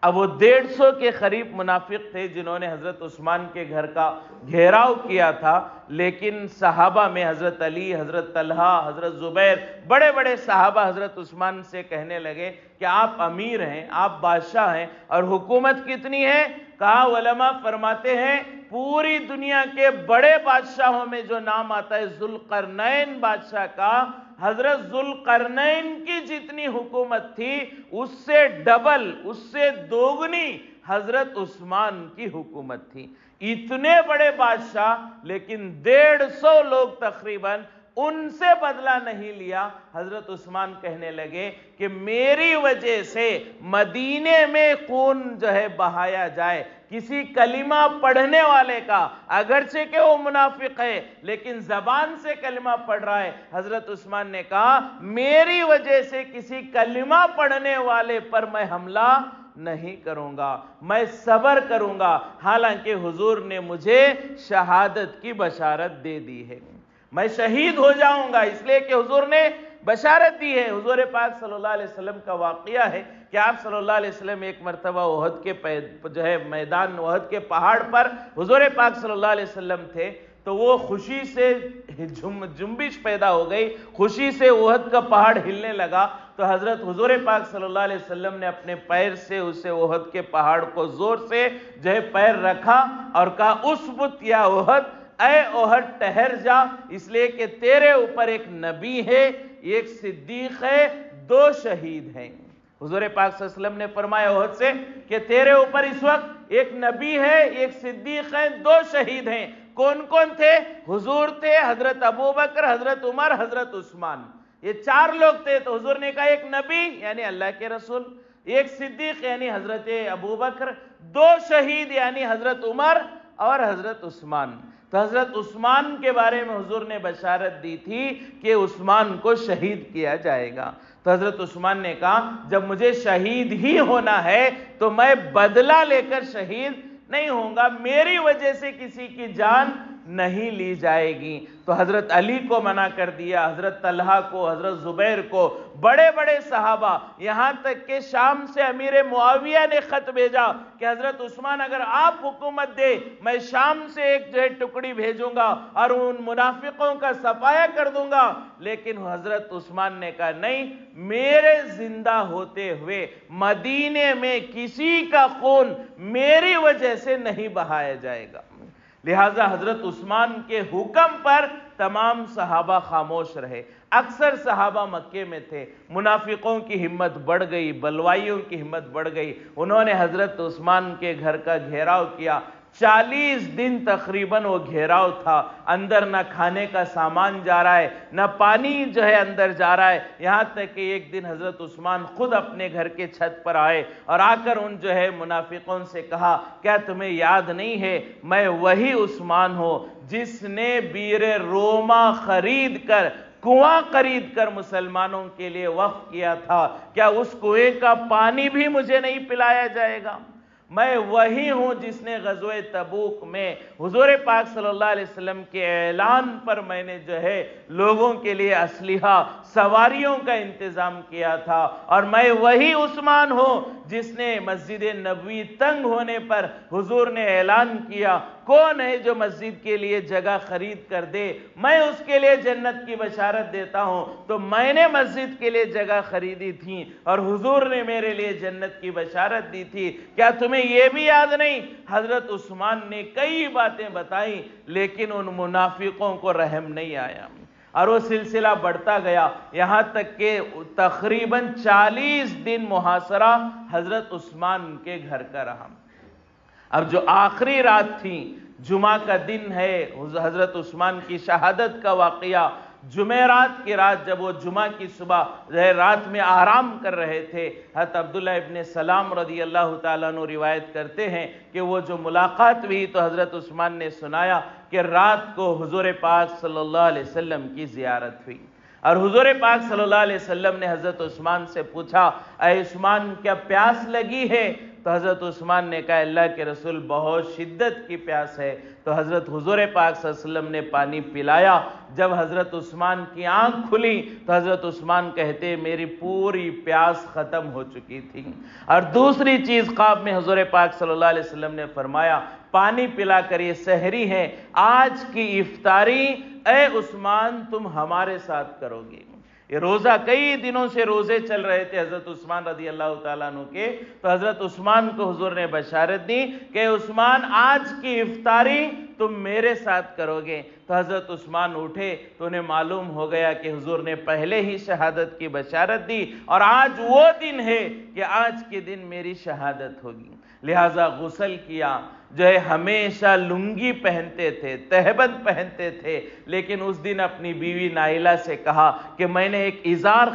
اب وہ 150 کے قریب منافق تھے جنہوں نے حضرت عثمان کے گھر کا گھیراؤ کیا تھا، لیکن صحابہ میں حضرت علی، حضرت طلحہ، حضرت زبیر، بڑے بڑے صحابہ حضرت عثمان سے کہنے لگے کہ آپ امیر ہیں، آپ بادشاہ ہیں، اور حکومت کتنی ہے؟ کہا علماء فرماتے ہیں پوری دنیا کے بڑے بادشاہوں میں جو نام آتا ہے ذوالقرنین بادشاہ کا، حضرت ذوالقرنین کی جتنی حکومت تھی اس سے ڈبل، اس سے دوگنی حضرت عثمان کی حکومت تھی۔ اتنے بڑے بادشاہ لیکن 150 لوگ تقریباً ان سے بدلہ نہیں لیا۔ حضرت عثمان کہنے لگے کہ میری وجہ سے مدینے میں خون جو ہے بہایا جائے، کسی کلمہ پڑھنے والے کا، اگرچہ کہ وہ منافق ہے لیکن زبان سے کلمہ پڑھ رہا ہے، حضرت عثمان نے کہا میری وجہ سے کسی کلمہ پڑھنے والے پر میں حملہ نہیں کروں گا، میں صبر کروں گا، حالانکہ حضور نے مجھے شہادت کی بشارت دے دی ہے، میں شہید ہو جاؤں گا، اس لیے کہ حضور نے بشارت دی ہے۔ حضور پاک صلی اللہ علیہ وسلم کا واقعہ ہے کہ آپ صلی اللہ علیہ وسلم ایک مرتبہ احد کے جو ہے میدان احد کے پہاڑ پر حضور پاک صلی اللہ علیہ وسلم تھے، تو وہ خوشی سے جنبش پیدا ہو گئی، خوشی سے احد کا پہاڑ ہلنے لگا، تو حضرت حضور پاک صلی اللہ علیہ وسلم نے اپنے پیر سے اسے احد کے پہاڑ کو زور سے جو ہے پیر رکھا اور کہا اسبت یا احد، اے احد ٹھہر جا، اس لیے کہ تیرے اوپر ایک نبی ہے، ایک صدیق ہے، 2 شہید ہیں۔ حضور پاک صلی اللہ علیہ وسلم نے فرمایا احد سے کہ تیرے اوپر اس وقت ایک نبی ہے، ایک صدیق ہے، 2 شہید ہیں۔ کون کون تھے؟ حضور تھے، حضرت ابو بکر، حضرت عمر، حضرت عثمان۔ یہ 4 لوگ تھے، تو حضور نے کہا ایک نبی یعنی اللہ کے رسول، ایک صدیق یعنی حضرت ابو بکر، 2 شہید یعنی حضرت عمر اور حضرت عثمان۔ تو حضرت عثمان کے بارے میں حضور نے بشارت دی تھی کہ عثمان کو شہید کیا جائے گا۔ تو حضرت عثمان نے کہا جب مجھے شہید ہی ہونا ہے تو میں بدلہ لے کر شہید نہیں ہوں گا، میری وجہ سے کسی کی جان نہیں لی جائے گی۔ تو حضرت علی کو منع کر دیا، حضرت طلحہ کو، حضرت زبیر کو، بڑے بڑے صحابہ، یہاں تک کہ شام سے امیر معاویہ نے خط بھیجا کہ حضرت عثمان اگر آپ حکومت دے میں شام سے ایک ٹکڑی بھیجوں گا اور ان منافقوں کا صفایا کر دوں گا، لیکن حضرت عثمان نے کہا نہیں، میرے زندہ ہوتے ہوئے مدینے میں کسی کا خون میری وجہ سے نہیں بہایا جائے گا۔ لہٰذا حضرت عثمان کے حکم پر تمام صحابہ خاموش رہے۔ اکثر صحابہ مکے میں تھے، منافقوں کی ہمت بڑھ گئی، بلوائیوں کی ہمت بڑھ گئی، انہوں نے حضرت عثمان کے گھر کا گھیراؤ کیا۔ 40 دن تقریباً وہ گھیراؤ تھا، اندر نہ کھانے کا سامان جا رہا ہے، نہ پانی اندر جا رہا ہے، یہاں تک کہ ایک دن حضرت عثمان خود اپنے گھر کے چھت پر آئے اور آ کر ان منافقوں سے کہا کیا تمہیں یاد نہیں ہے میں وہی عثمان ہوں جس نے بیر روما خرید کر، کنواں خرید کر مسلمانوں کے لیے وقف کیا تھا، کیا اس کنویں کا پانی بھی مجھے نہیں پلایا جائے گا؟ میں وہی ہوں جس نے غزوہ تبوک میں حضور پاک صلی اللہ علیہ وسلم کے اعلان پر میں نے لوگوں کے لیے اسلحہ، سواریوں کا انتظام کیا تھا، اور میں وہی عثمان ہوں جس نے مسجد نبوی تنگ ہونے پر حضور نے اعلان کیا کون ہے جو مسجد کے لیے جگہ خرید کر دے، میں اس کے لیے جنت کی بشارت دیتا ہوں۔ تو میں نے مسجد کے لیے جگہ خریدی تھی اور حضور نے میرے لیے جنت کی بشارت دی تھی، کیا تمہیں یہ بھی یاد نہیں؟ حضرت عثمان نے کئی باتیں بتائیں لیکن ان منافقوں کو رحم نہیں آیا، اور وہ سلسلہ بڑھتا گیا، یہاں تک کہ تقریباً 40 دن محاصرہ حضرت عثمان کے گھر کا رہا۔ اب جو آخری رات تھی، جمعہ کا دن ہے، حضرت عثمان کی شہادت کا واقعہ، جمعرات کی رات جب وہ جمعہ کی صبح رات میں آرام کر رہے تھے، حضرت عبداللہ ابن سلام رضی اللہ تعالیٰ عنہ روایت کرتے ہیں کہ وہ جو ملاقات ہوئی تو حضرت عثمان نے سنایا کہ رات کو حضور پاک صلی اللہ علیہ وسلم کی زیارت ہوئی، اور حضور پاک صلی اللہ علیہ وسلم نے حضرت عثمان سے پوچھا اے عثمان کیا پیاس لگی ہے؟ تو حضرت عثمان نے کہا اللہ کے رسول بہت شدت کی پیاس ہے۔ تو حضرت حضور پاک صلی اللہ علیہ وسلم نے پانی پلایا۔ جب حضرت عثمان کی آنکھ کھلی تو حضرت عثمان کہتے میری پوری پیاس ختم ہو چکی تھی۔ اور دوسری چیز خواب میں حضور پاک صلی اللہ علیہ وسلم نے فرمایا پانی پلا کر یہ سحری ہے، آج کی افطاری اے عثمان تم ہمارے ساتھ کرو گے۔ یہ روزہ کئی دنوں سے روزے چل رہے تھے حضرت عثمان رضی اللہ تعالیٰ عنہ کے، تو حضرت عثمان کو حضور نے بشارت دی کہ عثمان آج کی افطاری تم میرے ساتھ کرو گے۔ تو حضرت عثمان اٹھے تو انہیں معلوم ہو گیا کہ حضور نے پہلے ہی شہادت کی بشارت دی اور آج وہ دن ہے کہ آج کے دن میری شہادت ہوگی، لہٰذا غسل کیا۔ ہمیشہ لنگی پہنتے تھے، تہبند پہنتے تھے، لیکن اس دن اپنی بیوی نائلہ سے کہا کہ میں نے ایک ازار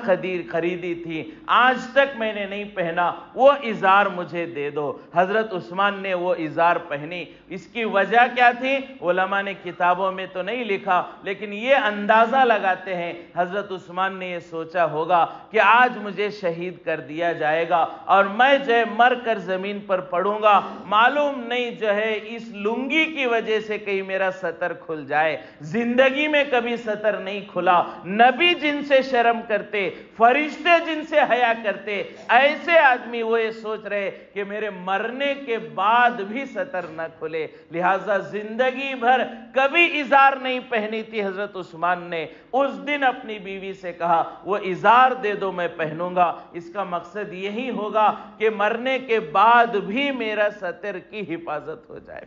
خریدی تھی، آج تک میں نے نہیں پہنا، وہ ازار مجھے دے دو۔ حضرت عثمان نے وہ ازار پہنی۔ اس کی وجہ کیا تھی علماء نے کتابوں میں تو نہیں لکھا، لیکن یہ اندازہ لگاتے ہیں حضرت عثمان نے یہ سوچا ہوگا کہ آج مجھے شہید کر دیا جائے گا اور میں مر کر زمین پر پڑوں گا، معلوم نہیں اس لنگی کی وجہ سے کہیں میرا سطر کھل جائے۔ زندگی میں کبھی سطر نہیں کھلا، نبی جن سے شرم کرتے، فرشتے جن سے حیا کرتے، ایسے آدمی وہ یہ سوچ رہے کہ میرے مرنے کے بعد بھی سطر نہ کھلے، لہٰذا زندگی بھر کبھی ازار نہیں پہنی تھی حضرت عثمان نے۔ اس دن اپنی بیوی سے کہا وہ ازار دے دو میں پہنوں گا، اس کا مقصد یہی ہوگا کہ مرنے کے بعد بھی میرا سطر کی حفاظت ہو جائے۔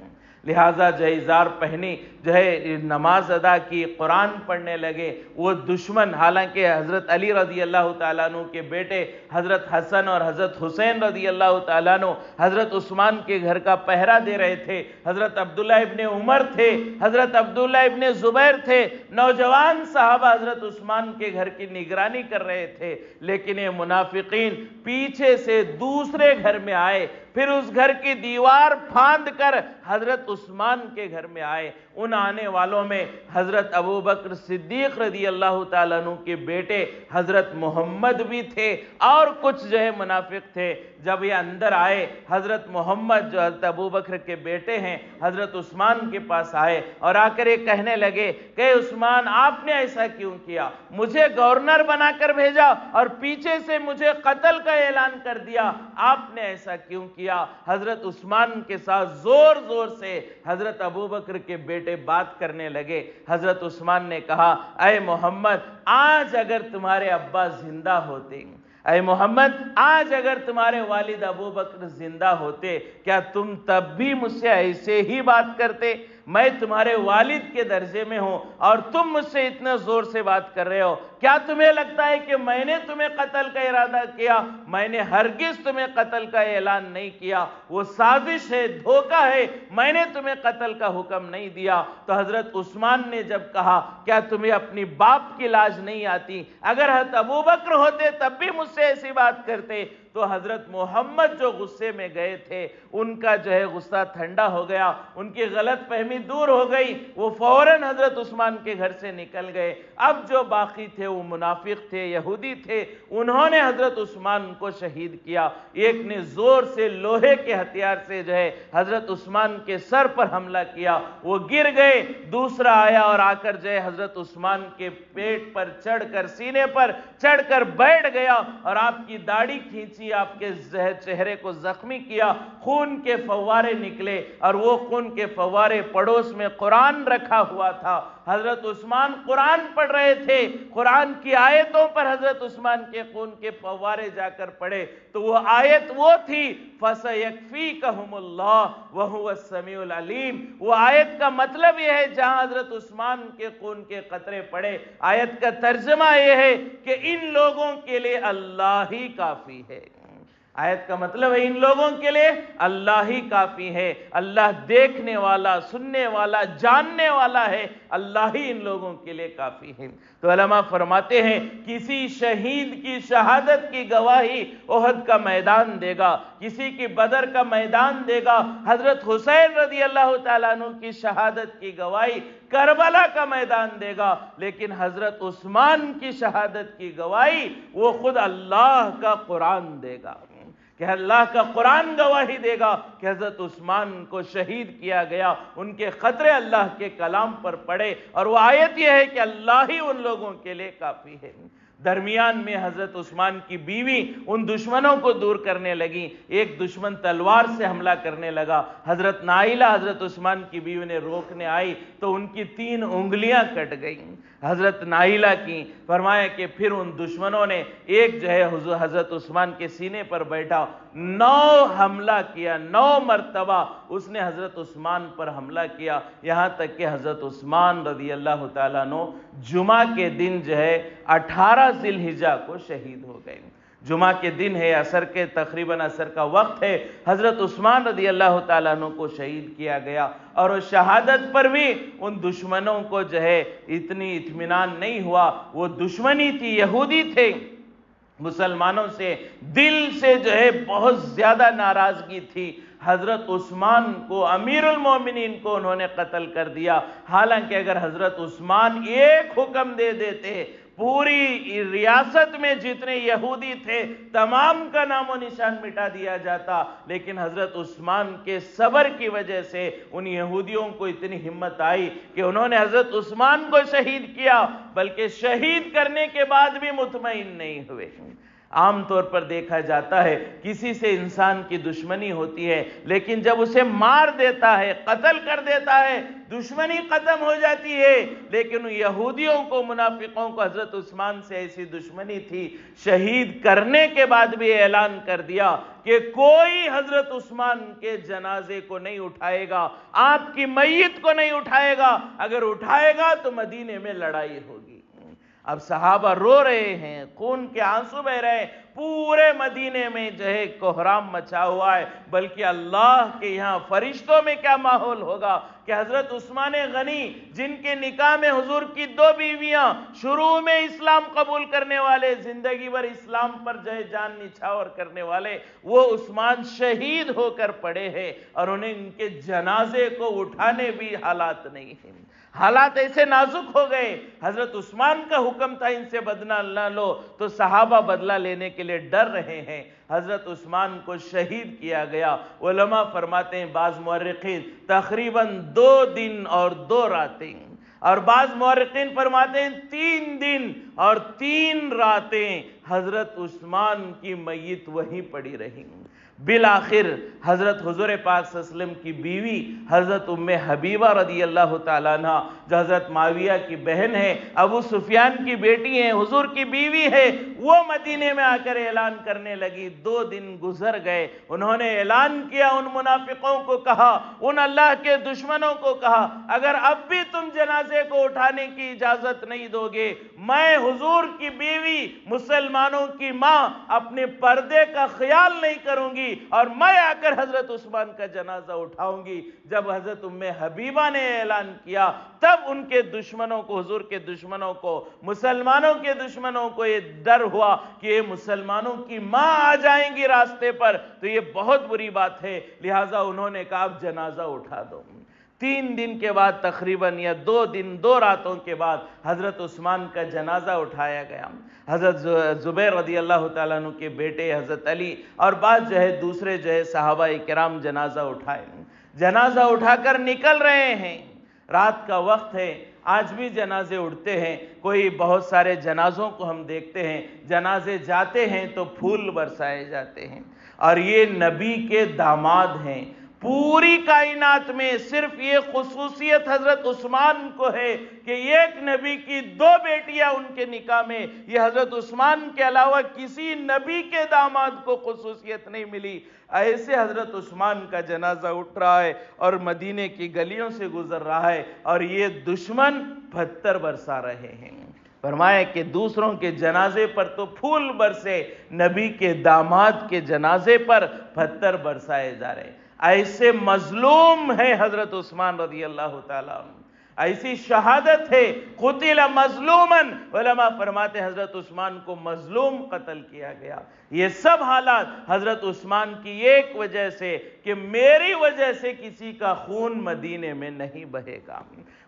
لہٰذا جہیزار پہنی، جو ہے نماز ادا کی، قرآن پڑھنے لگے۔ وہ دشمن، حالانکہ حضرت علی رضی اللہ تعالیٰ عنہ کے بیٹے حضرت حسن اور حضرت حسین رضی اللہ تعالیٰ عنہ حضرت عثمان کے گھر کا پہرا دے رہے تھے، حضرت عبداللہ ابن عمر تھے، حضرت عبداللہ ابن زبیر تھے، نوجوان صحابہ حضرت عثمان کے گھر کی نگرانی کر رہے تھے، لیکن یہ منافقین پیچھے سے دوسرے گھر میں آئے، پھر اس گھر کی دیوار پھاند کر حضرت عثمان کے گھر میں آئے۔ ان آنے والوں میں حضرت ابو بکر صدیق رضی اللہ تعالیٰ عنہ کے بیٹے حضرت محمد بھی تھے، اور کچھ جو ہے منافق تھے۔ جب یہ اندر آئے، حضرت محمد جو حضرت ابو بکر کے بیٹے ہیں حضرت عثمان کے پاس آئے اور آ کر یہ کہنے لگے کہ عثمان، آپ نے ایسا کیوں کیا؟ مجھے گورنر بنا کر بھیجا اور پیچھے سے مجھے قتل کا اعلان کر دیا، آپ نے ایسا کیوں کیا؟ حضرت عثمان کے ساتھ زور زور سے حضرت ابو بکر کے بیٹے بات کرنے لگے۔ حضرت عثمان نے کہا، اے محمد، آج اگر تمہارے ابا زندہ ہوتے، اے محمد، آج اگر تمہارے والد ابو بکر زندہ ہوتے، کیا تم تب بھی مجھ سے ایسے ہی بات کرتے؟ میں تمہارے والد کے درجے میں ہوں اور تم مجھ سے اتنا زور سے بات کر رہے ہو، کیا تمہیں لگتا ہے کہ میں نے تمہیں قتل کا ارادہ کیا؟ میں نے ہرگز تمہیں قتل کا اعلان نہیں کیا، وہ سازش ہے، دھوکہ ہے، میں نے تمہیں قتل کا حکم نہیں دیا۔ تو حضرت عثمان نے جب کہا، کیا تمہیں اپنی باپ کی لاج نہیں آتی؟ اگر حضرت ابو بکر ہوتے تب بھی مجھ سے ایسی بات کرتے۔ تو حضرت محمد جو غصے میں گئے تھے، ان کا جو ہے غصہ ٹھنڈا ہو گیا، ان کی غلط فہمی دور ہو گئی، وہ فوراً حضرت عثمان کے گھر سے نکل گئے۔ اب جو باقی تھے وہ منافق تھے، یہودی تھے، انہوں نے حضرت عثمان کو شہید کیا۔ ایک نے زور سے لوہے کے ہتھیار سے جو ہے حضرت عثمان کے سر پر حملہ کیا، وہ گر گئے۔ دوسرا آیا اور آ کر جو ہے حضرت عثمان کے پیٹ پر چڑھ کر، سینے پر چڑھ کر بیٹھ گیا اور آپ کی داڑھی کھینچی، آپ کے چہرے کو زخمی کیا، خون کے فوارے نکلے، اور وہ خون کے فوارے پڑوس میں قرآن رکھا ہوا تھا۔ حضرت عثمان قرآن پڑھ رہے تھے، قرآن کی آیتوں پر حضرت عثمان کے خون کے فوارے جا کر پڑے، تو وہ آیت وہ تھی، فَسَيَكْفِيكَهُمُ اللَّهُ وَهُوَ السَّمِيعُ الْعَلِيمُ۔ وہ آیت کا مطلب یہ ہے، جہاں حضرت عثمان کے خون کے قطرے پڑے، آیت کا ترجمہ یہ ہے کہ ان لوگوں کے لیے اللہ ہی کافی ہے۔ آیت کا مطلب ہے ان لوگوں کے لیے اللہ ہی کافی ہے، اللہ دیکھنے والا، سننے والا، جاننے والا ہے، اللہ ہی ان لوگوں کے لیے کافی ہے۔ تو علماء فرماتے ہیں، کسی شہید کی شہادت کی گواہی احد کا میدان دے گا، کسی کی بدر کا میدان دے گا، حضرت حسین رضی اللہ تعالیٰ عنہ کی شہادت کی گواہی کربلا کا میدان دے گا، لیکن حضرت عثمان کی شہادت کی گواہی وہ خود اللہ کا قرآن دے گا، کہ اللہ کا قرآن گواہی دے گا کہ حضرت عثمان کو شہید کیا گیا، ان کے خطرے اللہ کے کلام پر پڑے، اور وہ آیت یہ ہے کہ اللہ ہی ان لوگوں کے لیے کافی ہے۔ درمیان میں حضرت عثمان کی بیوی ان دشمنوں کو دور کرنے لگی، ایک دشمن تلوار سے حملہ کرنے لگا، حضرت نائلہ حضرت عثمان کی بیوی نے روکنے آئی تو ان کی 3 انگلیاں کٹ گئیں حضرت نائلہ کی۔ فرمایا کہ پھر ان دشمنوں نے ایک جو ہے حضرت عثمان کے سینے پر بیٹھا، 9 حملہ کیا، 9 مرتبہ اس نے حضرت عثمان پر حملہ کیا، یہاں تک کہ حضرت عثمان رضی اللہ تعالیٰ عنہ جمعہ کے دن جو ہے 18 ذی الحجہ کو شہید ہو گئے۔ جمعہ کے دن ہے، عصر کے تقریباً عصر کا وقت ہے، حضرت عثمان رضی اللہ تعالیٰ عنہ کو شہید کیا گیا، اور اس شہادت پر بھی ان دشمنوں کو جو ہے اتنی اطمینان نہیں ہوا، وہ دشمنی تھی، یہودی تھے، مسلمانوں سے دل سے جو ہے بہت زیادہ ناراضگی تھی۔ حضرت عثمان کو، امیر المومنین کو انہوں نے قتل کر دیا، حالانکہ اگر حضرت عثمان ایک حکم دے دیتے، پوری ریاست میں جتنے یہودی تھے تمام کا نام و نشان مٹا دیا جاتا، لیکن حضرت عثمان کے صبر کی وجہ سے ان یہودیوں کو اتنی ہمت آئی کہ انہوں نے حضرت عثمان کو شہید کیا، بلکہ شہید کرنے کے بعد بھی مطمئن نہیں ہوئے۔ عام طور پر دیکھا جاتا ہے کسی سے انسان کی دشمنی ہوتی ہے، لیکن جب اسے مار دیتا ہے، قتل کر دیتا ہے، دشمنی ختم ہو جاتی ہے۔ لیکن یہودیوں کو، منافقوں کو حضرت عثمان سے ایسی دشمنی تھی، شہید کرنے کے بعد بھی اعلان کر دیا کہ کوئی حضرت عثمان کے جنازے کو نہیں اٹھائے گا، آپ کی میت کو نہیں اٹھائے گا، اگر اٹھائے گا تو مدینے میں لڑائی ہوگی۔ اب صحابہ رو رہے ہیں، خون کے آنسو بہ رہے ہیں، پورے مدینے میں جو ہے کوہرام مچا ہوا ہے، بلکہ اللہ کے یہاں فرشتوں میں کیا ماحول ہوگا کہ حضرت عثمان غنی، جن کے نکاح میں حضور کی 2 بیویاں، شروع میں اسلام قبول کرنے والے، زندگی بھر اسلام پر جو ہے جان نچھاور کرنے والے، وہ عثمان شہید ہو کر پڑے ہیں اور انہیں ان کے جنازے کو اٹھانے بھی حالات نہیں ہیں۔ حالات ایسے نازک ہو گئے، حضرت عثمان کا حکم تھا ان سے بدلہ نہ لو، تو صحابہ بدلہ لینے کے لیے ڈر رہے ہیں۔ حضرت عثمان کو شہید کیا گیا۔ علماء فرماتے ہیں، بعض مورخین تقریباً 2 دن اور 2 راتیں، اور بعض مورخین فرماتے ہیں 3 دن اور 3 راتیں حضرت عثمان کی میت وہیں پڑی رہی۔ بالآخر حضرت حضور پاک صلی اللہ علیہ وسلم کی بیوی حضرت ام حبیبہ رضی اللہ تعالیٰ عنہ، جو حضرت معاویہ کی بہن ہے، ابو سفیان کی بیٹی ہیں، حضور کی بیوی ہے، وہ مدینے میں آ کر اعلان کرنے لگی۔ 2 دن گزر گئے، انہوں نے اعلان کیا، ان منافقوں کو کہا، ان اللہ کے دشمنوں کو کہا، اگر اب بھی تم جنازے کو اٹھانے کی اجازت نہیں دو گے، میں حضور کی بیوی، مسلمانوں کی ماں، اپنے پردے کا خیال نہیں کروں گی اور میں آ کر حضرت عثمان کا جنازہ اٹھاؤں گی۔ جب حضرت ام حبیبہ نے اعلان کیا، تب ان کے دشمنوں کو، حضور کے دشمنوں کو، مسلمانوں کے دشمنوں کو یہ ڈر ہوا کہ یہ مسلمانوں کی ماں آ جائیں گی راستے پر تو یہ بہت بری بات ہے، لہٰذا انہوں نے کہا اب جنازہ اٹھا دو۔ 3 دن کے بعد تقریباً، یا 2 دن 2 راتوں کے بعد حضرت عثمان کا جنازہ اٹھایا گیا۔ حضرت زبیر رضی اللہ تعالیٰ عنہ کے بیٹے حضرت علی اور بعض جو ہے دوسرے جو ہے صحابہ کرام جنازہ اٹھائے، جنازہ اٹھا کر نکل رہے ہیں۔ رات کا وقت ہے، آج بھی جنازے اٹھتے ہیں، کوئی بہت سارے جنازوں کو ہم دیکھتے ہیں، جنازے جاتے ہیں تو پھول برسائے جاتے ہیں، اور یہ نبی کے داماد ہیں۔ پوری کائنات میں صرف یہ خصوصیت حضرت عثمان کو ہے کہ ایک نبی کی 2 بیٹیاں ان کے نکاح میں، یہ حضرت عثمان کے علاوہ کسی نبی کے داماد کو خصوصیت نہیں ملی۔ ایسے حضرت عثمان کا جنازہ اٹھ رہا ہے اور مدینے کی گلیوں سے گزر رہا ہے، اور یہ دشمن پتھر برسا رہے ہیں۔ فرمایا کہ دوسروں کے جنازے پر تو پھول برسے، نبی کے داماد کے جنازے پر پتھر برسائے جا رہے ہیں۔ ایسے مظلوم ہے حضرت عثمان رضی اللہ تعالیٰ عنہ، ایسی شہادت ہے، قتل مظلوما، علماء فرماتے ہیں حضرت عثمان کو مظلوم قتل کیا گیا۔ یہ سب حالات حضرت عثمان کی ایک وجہ سے کہ میری وجہ سے کسی کا خون مدینے میں نہیں بہے گا۔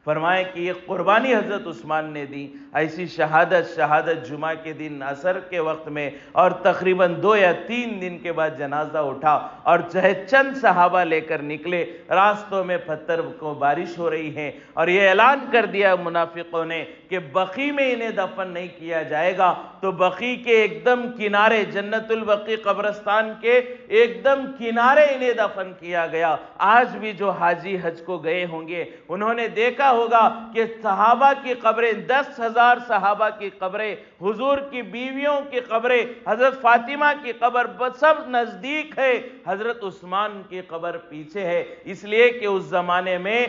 فرمائے کہ یہ قربانی حضرت عثمان نے دی، ایسی شہادت جمعہ کے دن عصر کے وقت میں، اور تقریباً 2 یا 3 دن کے بعد جنازہ اٹھا، اور چاہے چند صحابہ لے کر نکلے، راستوں میں پتھر کو بارش ہو رہی ہے، اور یہ اعلان کر دیا منافقوں نے کہ بقیع میں انہیں دفن نہیں کیا جائے گا، تو بقیع کے ایک دم کنارے، جنت البقیع قبرستان کے ایک دم کنارے انہیں دفن کیا گیا۔ آج بھی جو حاجی حج کو گئے ہوں گے انہوں نے دیکھا ہوگا کہ صحابہ کی قبریں، 10,000 صحابہ کی قبریں، حضور کی بیویوں کی قبریں، حضرت فاطمہ کی قبر سب نزدیک ہے، حضرت عثمان کی قبر پیچھے ہے، اس لیے کہ اس زمانے میں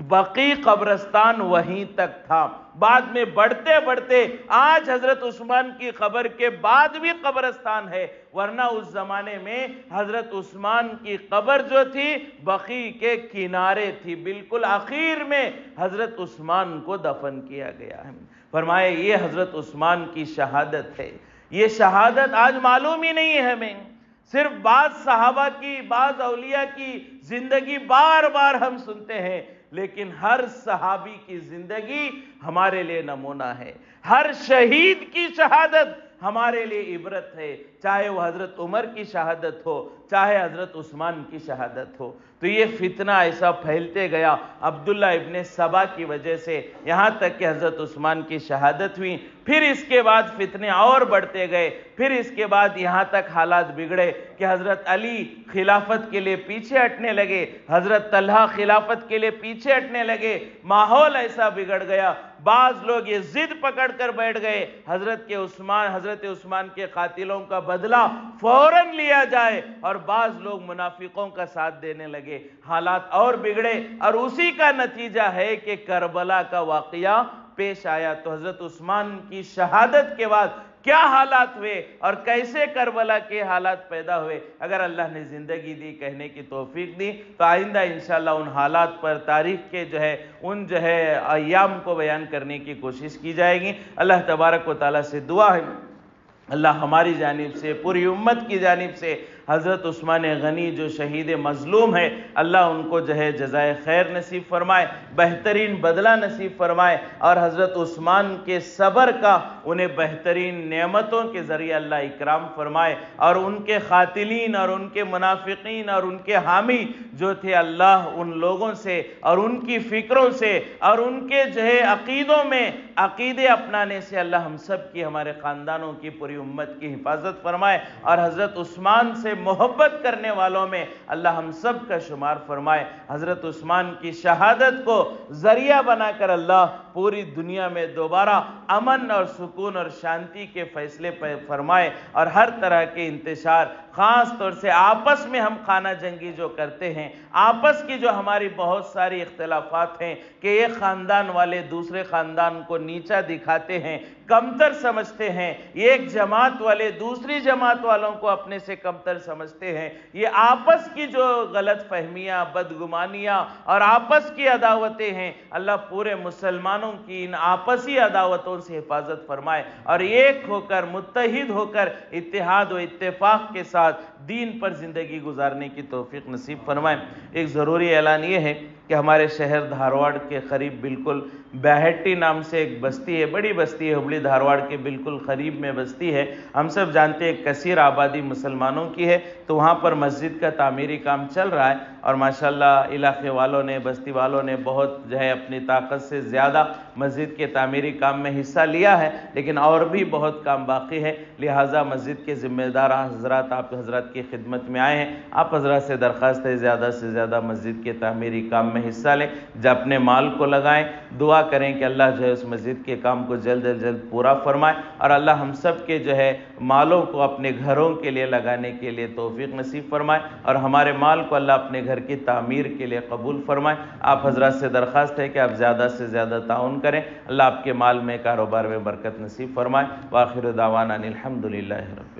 بقیع قبرستان وہیں تک تھا۔ بعد میں بڑھتے بڑھتے آج حضرت عثمان کی قبر کے بعد بھی قبرستان ہے، ورنہ اس زمانے میں حضرت عثمان کی قبر جو تھی بقیع کے کنارے تھی، بالکل آخر میں حضرت عثمان کو دفن کیا گیا ہے۔ فرمایا یہ حضرت عثمان کی شہادت ہے۔ یہ شہادت آج معلوم ہی نہیں ہے ہمیں، صرف بعض صحابہ کی، بعض اولیاء کی زندگی بار بار ہم سنتے ہیں، لیکن ہر صحابی کی زندگی ہمارے لیے نمونہ ہے، ہر شہید کی شہادت ہمارے لیے عبرت ہے۔ چاہے وہ حضرت عمر کی شہادت ہو چاہے حضرت عثمان کی شہادت ہو۔ تو یہ فتنہ ایسا پھیلتے گیا عبداللہ ابن سبا کی وجہ سے، یہاں تک کہ حضرت عثمان کی شہادت ہوئی۔ پھر اس کے بعد فتنے اور بڑھتے گئے، پھر اس کے بعد یہاں تک حالات بگڑے کہ حضرت علی خلافت کے لیے پیچھے ہٹنے لگے، حضرت طلحہ خلافت کے لیے پیچھے ہٹنے لگے، ماحول ایسا بگڑ گیا۔ بعض لوگ یہ ضد پکڑ کر بیٹھ گئے حضرت عثمان کے قاتلوں کا بدلہ فوراً لیا جائے، اور بعض لوگ منافقوں کا ساتھ دینے لگے، حالات اور بگڑے، اور اسی کا نتیجہ ہے کہ کربلا کا واقعہ پیش آیا۔ تو حضرت عثمان کی شہادت کے بعد کیا حالات ہوئے اور کیسے کربلا کے حالات پیدا ہوئے، اگر اللہ نے زندگی دی، کہنے کی توفیق دی، تو آئندہ انشاءاللہ ان حالات پر تاریخ کے ان ایام کو بیان کرنے کی کوشش کی جائے گی۔ اللہ تبارک و تعالیٰ سے دعا ہے اللہ ہماری جانب سے، پوری امت کی جانب سے حضرت عثمان غنی جو شہید مظلوم ہے، اللہ ان کو جزائے خیر نصیب فرمائے، بہترین بدلہ نصیب فرمائے، اور حضرت عثمان کے صبر کا انہیں بہترین نعمتوں کے ذریعے اللہ اکرام فرمائے، اور ان کے قاتلین اور ان کے منافقین اور ان کے حامی جو تھے، اللہ ان لوگوں سے اور ان کی فکروں سے اور ان کے عقیدوں میں عقیدے اپنانے سے اللہ ہم سب کی، ہمارے خاندانوں کی، پوری امت کی حفاظت فرمائے، اور حضرت عثمان سے محبت کرنے والوں میں اللہ ہم سب کا شمار فرمائے۔ حضرت عثمان کی شہادت کو ذریعہ بنا کر اللہ پوری دنیا میں دوبارہ امن اور سکون اور شانتی کے فیصلے فرمائے، اور ہر طرح کے انتشار، خاص طور سے آپس میں ہم خانہ جنگی جو کرتے ہیں، آپس کی جو ہماری بہت ساری اختلافات ہیں کہ ایک خاندان والے دوسرے خاندان کو نیچا دکھاتے ہیں، کمتر سمجھتے ہیں، ایک جماعت والے دوسری جماعت والوں کو اپنے سے کمتر سمجھتے ہیں، یہ آپس کی جو غلط فہمیاں، بدگمانیاں اور آپس کی عداوتیں ہیں، اللہ پورے مسلمانوں کی ان آپسی عداوتوں سے حفاظت فرمائے، اور ایک ہو کر، متحد ہو کر، اتحاد و اتفاق کے ساتھ دین پر زندگی گزارنے کی توفیق نصیب فرمائے۔ ایک ضروری اعلان یہ ہے کہ ہمارے شہر دھارواڑ کے قریب بالکل بیہٹی نام سے ایک بستی ہے، بڑی بستی ہے، ہبلی دھارواڑ کے بالکل قریب میں بستی ہے، ہم سب جانتے ہیں کثیر آبادی مسلمانوں کی ہے، تو وہاں پر مسجد کا تعمیری کام چل رہا ہے، اور ماشاءاللہ علاقے والوں نے، بستی والوں نے بہت اپنی طاقت سے زیادہ مسجد کے تعمیری کام میں حصہ لیا ہے، لیکن اور بھی بہت کام باقی ہے، لہٰذا مسجد کے ذمہ دار حضرات آپ حضرات کی خدمت میں آئے ہیں، آپ حضرات سے درخواست ہے زیادہ سے زیادہ مسجد کے تعمیری کام میں حصہ لیں، اپنے مال کو لگائیں، دعا کریں کہ اللہ اس مسجد کے کام کو جلد از جلد پورا فرمائے، اور اللہ ہم سب کے مالوں کو اپنے گھروں کے لیے لگانے کے لیے توفیق نصیب فرمائے، اور ہمارے مال کو اللہ اپنے گھر کی تعمیر کے لیے قبول فرمائے۔ آپ حضرات سے درخواست ہے کہ آپ زیادہ سے زیادہ تعاون کریں، اللہ آپ کے مال میں، کاروبار میں برکت نصیب فرمائے۔ وآخر دعوانا الحمدللہ رب